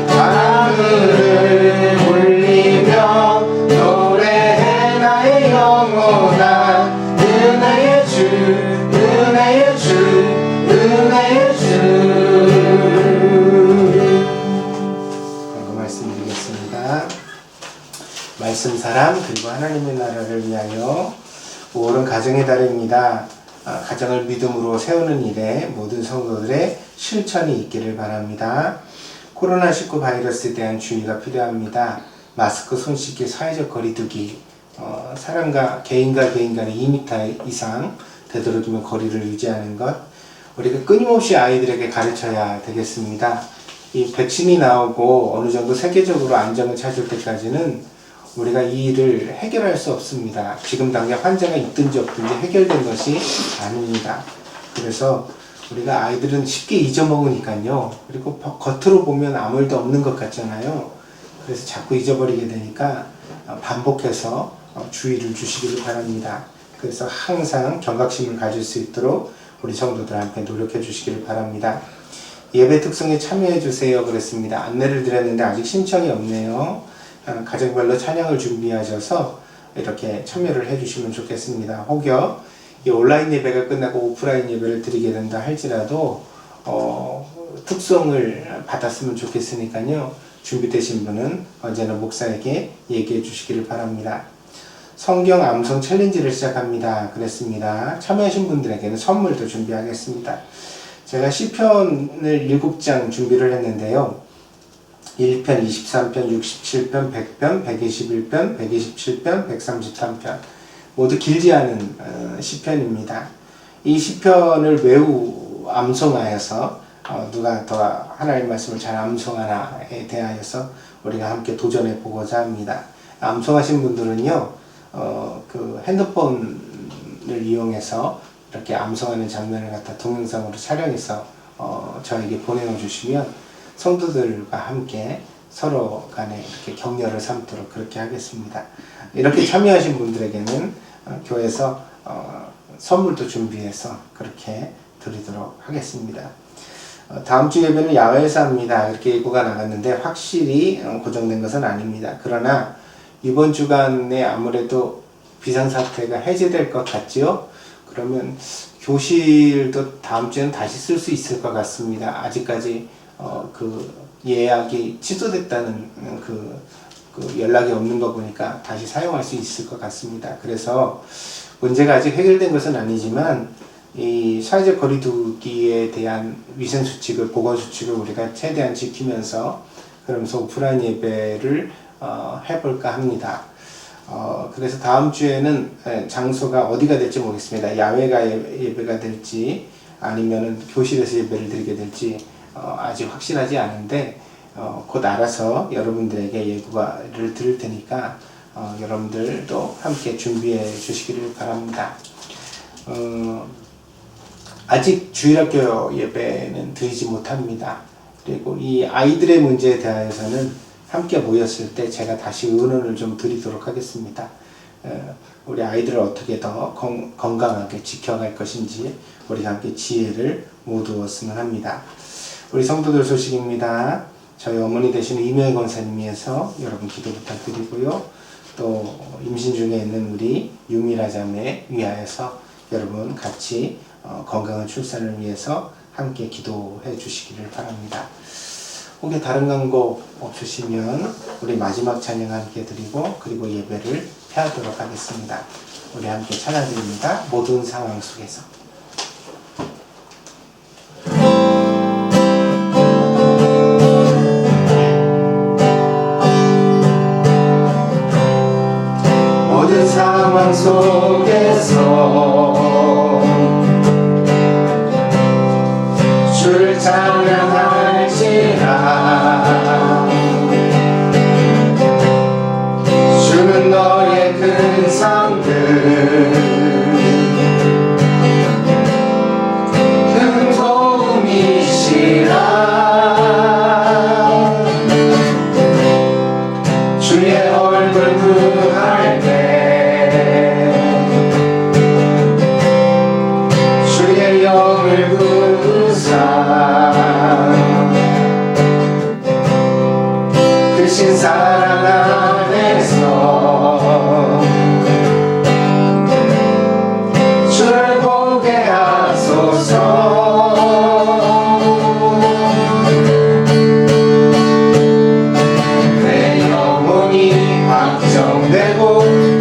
[SPEAKER 1] 하늘을 울리며 노래해 나의 영혼아 은혜의 주 은혜의 주 은혜의 주. 말씀드리겠습니다. 말씀 사람 그리고 하나님의 나라를 위하여 5월은 가정의 달입니다. 가정을 믿음으로 세우는 일에 모든 성도들의 실천이 있기를 바랍니다. 코로나19 바이러스에 대한 주의가 필요합니다. 마스크, 손 씻기, 사회적 거리두기, 사람과 개인 간의 2m 이상 되도록이면 거리를 유지하는 것, 우리가 끊임없이 아이들에게 가르쳐야 되겠습니다. 이 백신이 나오고 어느 정도 세계적으로 안정을 찾을 때까지는 우리가 이 일을 해결할 수 없습니다. 지금 당장 환자가 있든지 없든지 해결된 것이 아닙니다. 그래서 우리가 아이들은 쉽게 잊어먹으니까요. 그리고 겉으로 보면 아무 일도 없는 것 같잖아요. 그래서 자꾸 잊어버리게 되니까 반복해서 주의를 주시기를 바랍니다. 그래서 항상 경각심을 가질 수 있도록 우리 성도들한테 노력해 주시기를 바랍니다. 예배 특성에 참여해 주세요 그랬습니다. 안내를 드렸는데 아직 신청이 없네요. 가정별로 찬양을 준비하셔서 이렇게 참여를 해주시면 좋겠습니다. 혹여 이 온라인 예배가 끝나고 오프라인 예배를 드리게 된다 할지라도 특성을 받았으면 좋겠으니까요. 준비되신 분은 언제나 목사에게 얘기해 주시기를 바랍니다. 성경 암송 챌린지를 시작합니다. 그랬습니다. 참여하신 분들에게는 선물도 준비하겠습니다. 제가 시편을 7장 준비를 했는데요. 1편, 23편, 67편, 100편, 121편, 127편, 133편 모두 길지 않은 시편입니다. 이 시편을 매우 암송하여서 누가 더 하나님의 말씀을 잘 암송하나에 대하여서 우리가 함께 도전해 보고자 합니다. 암송하신 분들은요, 그 핸드폰을 이용해서 이렇게 암송하는 장면을 갖다 동영상으로 촬영해서 저에게 보내어 주시면 성도들과 함께 서로 간에 이렇게 격려를 삼도록 그렇게 하겠습니다. 이렇게 참여하신 분들에게는 교회에서 선물도 준비해서 그렇게 드리도록 하겠습니다. 다음 주 예배는 야외에서 합니다. 이렇게 예고가 나갔는데 확실히 고정된 것은 아닙니다. 그러나 이번 주간에 아무래도 비상사태가 해제될 것 같지요? 그러면 교실도 다음 주에는 다시 쓸 수 있을 것 같습니다. 아직까지 그 예약이 취소됐다는 그 연락이 없는 거 보니까 다시 사용할 수 있을 것 같습니다. 그래서 문제가 아직 해결된 것은 아니지만 이 사회적 거리두기에 대한 위생수칙을, 보건수칙을 우리가 최대한 지키면서 그러면서 오프라인 예배를 해볼까 합니다. 그래서 다음 주에는 장소가 어디가 될지 모르겠습니다. 야외가 예배가 될지 아니면은 교실에서 예배를 드리게 될지 아직 확실하지 않은데 곧 알아서 여러분들에게 예고를 드릴 테니까 여러분들도 함께 준비해 주시기를 바랍니다. 아직 주일학교 예배는 드리지 못합니다. 그리고 이 아이들의 문제에 대해서는 함께 모였을 때 제가 다시 의논을 좀 드리도록 하겠습니다. 우리 아이들을 어떻게 더 건강하게 지켜갈 것인지 우리 함께 지혜를 모두었으면 합니다. 우리 성도들 소식입니다. 저희 어머니 되시는 이명희 권사님께서 여러분 기도 부탁드리고요. 또 임신 중에 있는 우리 유미라 자매 위하여서 여러분 같이 건강한 출산을 위해서 함께 기도해 주시기를 바랍니다. 혹시 다른 광고 없으시면 우리 마지막 찬양 함께 드리고 그리고 예배를 폐하도록 하겠습니다. 우리 함께 찬양 드립니다. 모든 상황 속에서.
[SPEAKER 2] 모든 상황 속에서 주를 찬양할지라. 주는 너의 큰 상들 큰 도움이시라. 주의 얼굴 구할 때 주의 영을 구사 크신 사랑 안에서 주를 보게 하소서. 내 영혼이 확정되고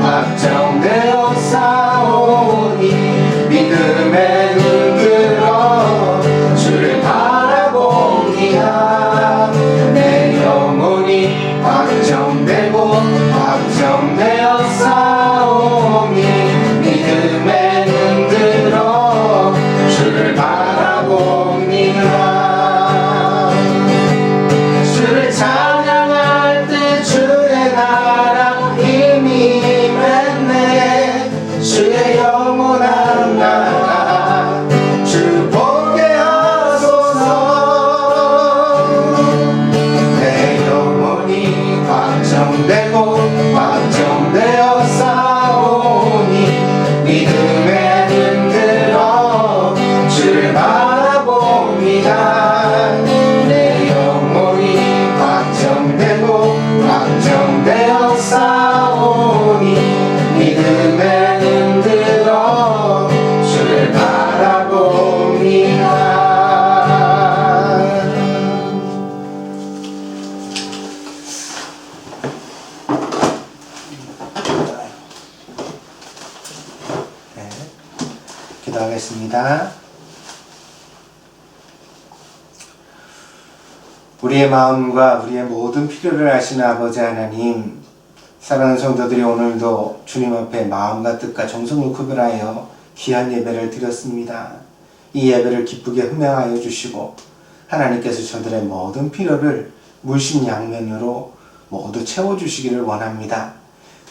[SPEAKER 2] 확정되어 싸우니 믿음에 눈들어 주를 바라봅니다. 내 영혼이 확정되고 확정되어 싸우니 믿음에 눈들어 주를 바라봅니다. 주를 찬양할 때 주의 나라 힘이 임했네. 주의 영원한 나라 주 보게 하소서. 내 영혼이 확정되고 확정되어 싸우니 믿음에 눈들어 주를 바라봅니다. 내 영혼이 확정되고 확정되어 싸우니 믿음에 눈들어 주를 바라봅니다.
[SPEAKER 1] 네, 기도하겠습니다. 우리의 마음과 우리의 모든 필요를 아시는 아버지 하나님, 사랑하는 성도들이 오늘도 주님 앞에 마음과 뜻과 정성을 구별하여 귀한 예배를 드렸습니다. 이 예배를 기쁘게 흠양하여 주시고 하나님께서 저들의 모든 필요를 물심양면으로 모두 채워주시기를 원합니다.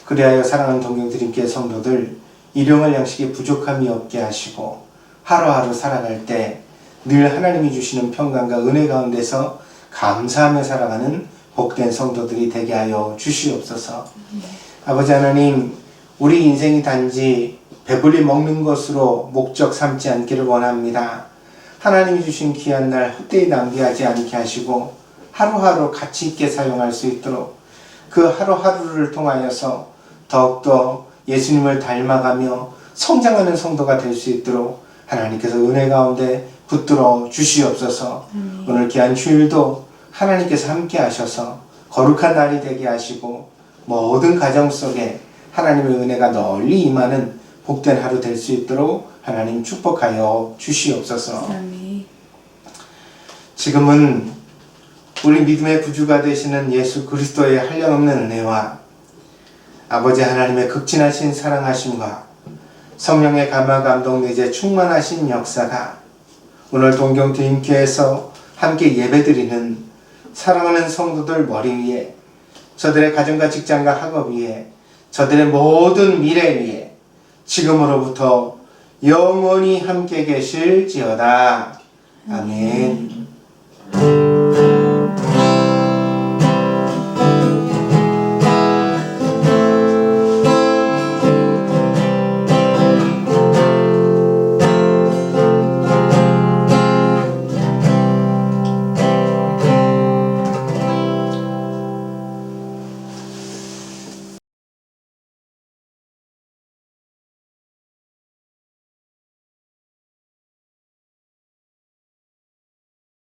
[SPEAKER 1] 그리하여 사랑하는 동경드림교회 성도들 일용할 양식에 부족함이 없게 하시고 하루하루 살아갈 때 늘 하나님이 주시는 평강과 은혜 가운데서 감사하며 살아가는 복된 성도들이 되게 하여 주시옵소서. 아버지 하나님, 우리 인생이 단지 배불리 먹는 것으로 목적 삼지 않기를 원합니다. 하나님이 주신 귀한 날 헛되이 낭비하지 않게 하시고 하루하루 가치 있게 사용할 수 있도록 그 하루하루를 통하여서 더욱더 예수님을 닮아가며 성장하는 성도가 될 수 있도록 하나님께서 은혜 가운데 붙들어 주시옵소서. 오늘 귀한 주일도 하나님께서 함께 하셔서 거룩한 날이 되게 하시고 모든 가정 속에 하나님의 은혜가 널리 임하는 복된 하루 될 수 있도록 하나님 축복하여 주시옵소서. 지금은 우리 믿음의 구주가 되시는 예수 그리스도의 한량없는 은혜와 아버지 하나님의 극진하신 사랑하심과 성령의 감화 감동 내재 충만하신 역사가 오늘 동경드림교회에서 함께 예배드리는 사랑하는 성도들 머리 위에, 저들의 가정과 직장과 학업 위에, 저들의 모든 미래 위에 지금으로부터 영원히 함께 계실지어다. 아멘.